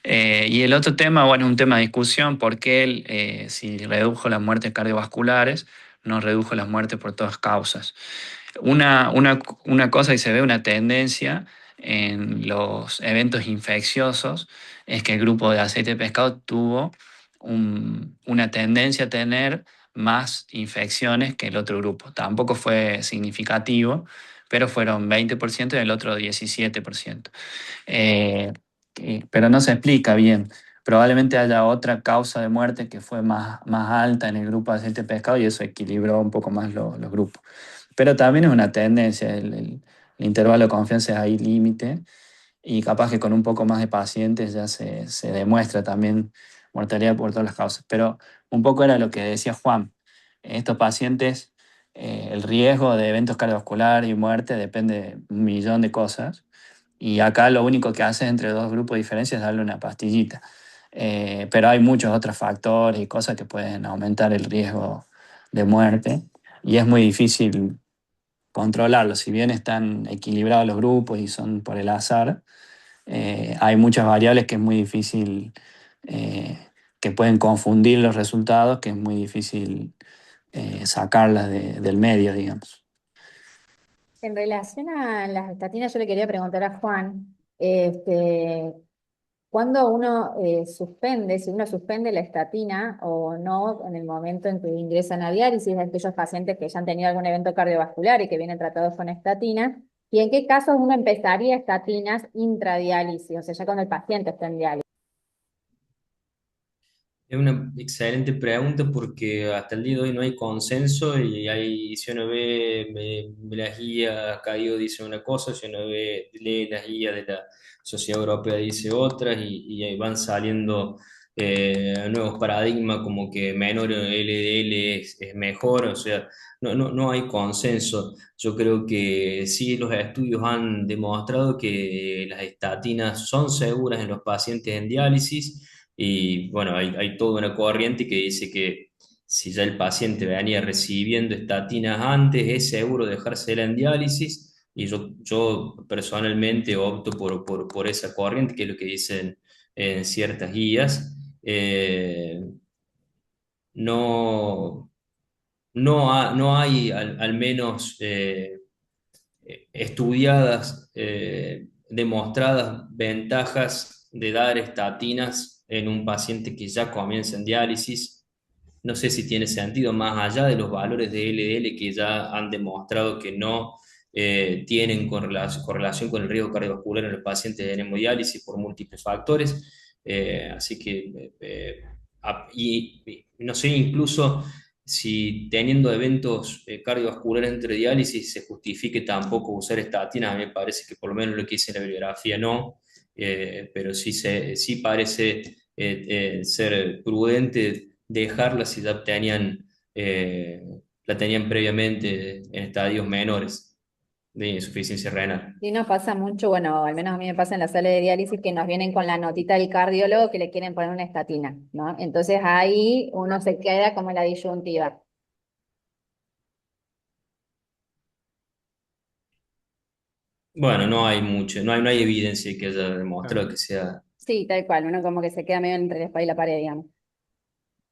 Speaker 5: Y el otro tema, bueno, un tema de discusión, porque él, si redujo las muertes cardiovasculares, no redujo las muertes por todas causas. Una cosa y se ve una tendencia en los eventos infecciosos es que el grupo de aceite de pescado tuvo una tendencia a tener más infecciones que el otro grupo. Tampoco fue significativo, pero fueron 20% y el otro 17%. Eh, pero no se explica bien. Probablemente haya otra causa de muerte que fue más alta en el grupo de aceite de pescado y eso equilibró un poco más los grupos. Pero también es una tendencia, el intervalo de confianza es ahí límite y capaz que con un poco más de pacientes ya se demuestra también mortalidad por todas las causas. Pero un poco era lo que decía Juan, estos pacientes, el riesgo de eventos cardiovasculares y muerte depende de un millón de cosas y acá lo único que hace entre dos grupos de diferencia es darle una pastillita. Pero hay muchos otros factores y cosas que pueden aumentar el riesgo de muerte y es muy difícil controlarlo. Si bien están equilibrados los grupos y son por el azar, hay muchas variables que es muy difícil, eh, que pueden confundir los resultados, que es muy difícil sacarlas del medio, digamos.
Speaker 9: En relación a las estatinas, yo le quería preguntar a Juan, ¿cuándo uno suspende, si uno suspende la estatina o no en el momento en que ingresan a diálisis, aquellos pacientes que ya han tenido algún evento cardiovascular y que vienen tratados con estatina? ¿Y en qué casos uno empezaría estatinas intradiálisis, o sea, ya cuando el paciente está en diálisis?
Speaker 4: Es una excelente pregunta porque hasta el día de hoy no hay consenso y hay, si uno ve las guías, Caído dice una cosa, si uno lee las guías de la Sociedad Europea dice otras y ahí van saliendo nuevos paradigmas como que menor LDL es mejor, o sea, no hay consenso. Yo creo que sí, los estudios han demostrado que las estatinas son seguras en los pacientes en diálisis y bueno, hay toda una corriente que dice que si ya el paciente venía recibiendo estatinas antes, es seguro dejársela en diálisis. Y yo personalmente opto por esa corriente, que es lo que dicen en ciertas guías. No, no hay al menos estudiadas, demostradas ventajas de dar estatinas en un paciente que ya comienza en diálisis. No sé si tiene sentido más allá de los valores de LDL que ya han demostrado que no tienen correlación con el riesgo cardiovascular en los pacientes de hemodiálisis por múltiples factores. Así que, y no sé, incluso si teniendo eventos cardiovasculares entre diálisis se justifique tampoco usar estatinas, a mí me parece que por lo menos lo que dice la bibliografía no, pero sí parece ser prudente dejarla si ya la tenían previamente en estadios menores de insuficiencia renal.
Speaker 9: Sí, nos pasa mucho, bueno, al menos a mí me pasa en la sala de diálisis que nos vienen con la notita del cardiólogo que le quieren poner una estatina, ¿no? Entonces ahí uno se queda como en la disyuntiva.
Speaker 4: Bueno, no hay mucho, no hay evidencia que haya demostrado que sea.
Speaker 9: Sí, tal cual, uno como que se queda medio entre la espada y la pared, digamos.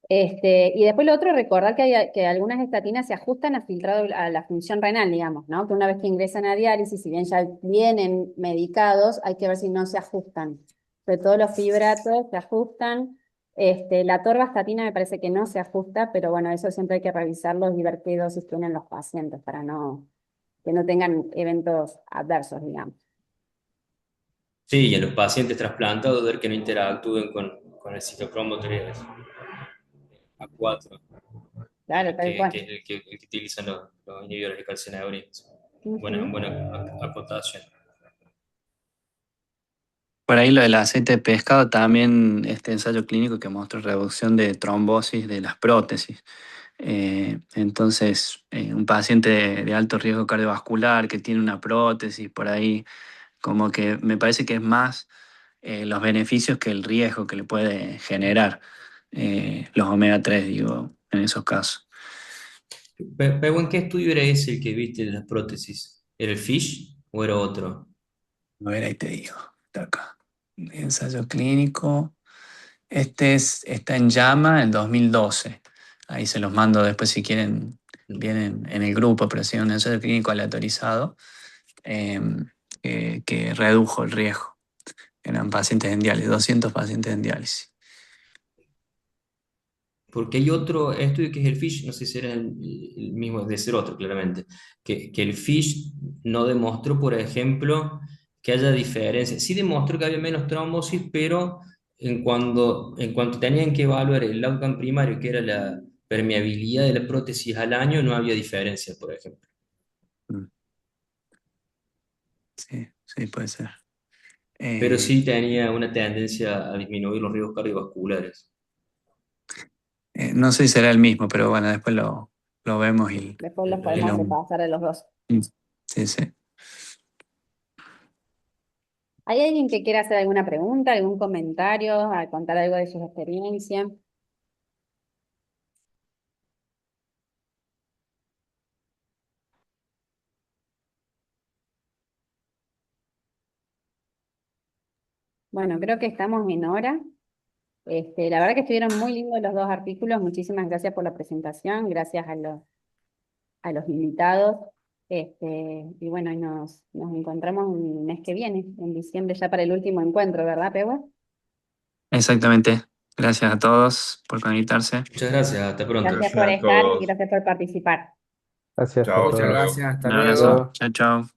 Speaker 9: Y después lo otro, recordar que algunas estatinas se ajustan a filtrado a la función renal, digamos, ¿no? Que una vez que ingresan a diálisis, si bien ya vienen medicados, hay que ver si no se ajustan. Sobre todo los fibratos se ajustan. La torvastatina me parece que no se ajusta, pero bueno, eso siempre hay que revisarlos y ver qué dosis tienen los pacientes para que no tengan eventos adversos, digamos.
Speaker 4: Sí, y en los pacientes trasplantados ver que no interactúen con el citocromo A4,
Speaker 9: Claro, tal cual.
Speaker 4: que es el que utilizan los inhibidores de calcineurin.
Speaker 9: Ujú.
Speaker 4: Buena acotación.
Speaker 5: Por ahí lo del aceite de pescado, también este ensayo clínico que mostró reducción de trombosis de las prótesis. Entonces, un paciente de alto riesgo cardiovascular que tiene una prótesis por ahí, como que me parece que es más los beneficios que el riesgo que le puede generar los omega 3 digo, en esos casos.
Speaker 4: Pero ¿en qué estudio era ese el que viste de las prótesis? ¿Era el FISH o era otro?
Speaker 5: A ver, ahí te digo, está acá. Ensayo clínico. Está en Llama en 2012. Ahí se los mando después si quieren, vienen en el grupo, pero sí, un ensayo clínico aleatorizado eh, que redujo el riesgo. Eran pacientes en diálisis, 200 pacientes en diálisis.
Speaker 4: Porque hay otro estudio que es el FISH, no sé si era el mismo, debe ser otro claramente, que el FISH no demostró, por ejemplo, que haya diferencia. Sí demostró que había menos trombosis, pero en cuanto tenían que evaluar el outcome primario, que era la permeabilidad de la prótesis al año, no había diferencia, por ejemplo.
Speaker 5: Mm, Sí, sí, puede ser.
Speaker 4: Pero
Speaker 5: Eh,
Speaker 4: sí tenía una tendencia a disminuir los riesgos cardiovasculares.
Speaker 5: no sé si será el mismo, pero bueno, después lo vemos
Speaker 9: Después los
Speaker 5: y
Speaker 9: podemos
Speaker 5: lo...
Speaker 9: repasar a los dos.
Speaker 5: Sí, sí.
Speaker 9: ¿Hay alguien que quiera hacer alguna pregunta, algún comentario, a contar algo de sus experiencias? Bueno, creo que estamos en hora. La verdad que estuvieron muy lindos los dos artículos. Muchísimas gracias por la presentación, gracias a los invitados. Y bueno, y nos encontramos el mes que viene, en diciembre, ya para el último encuentro, ¿verdad, Pewa?
Speaker 5: Exactamente. Gracias a todos por conectarse.
Speaker 4: Muchas gracias, hasta pronto.
Speaker 9: Gracias por
Speaker 6: Gracias a
Speaker 9: estar y
Speaker 6: todos.
Speaker 9: gracias por participar.
Speaker 8: Gracias a
Speaker 7: Chao, hasta
Speaker 3: Muchas
Speaker 8: todos.
Speaker 7: luego.
Speaker 3: gracias, hasta
Speaker 5: Un
Speaker 8: Hasta
Speaker 5: abrazo.
Speaker 3: luego.
Speaker 8: luego.
Speaker 5: Chao, chao.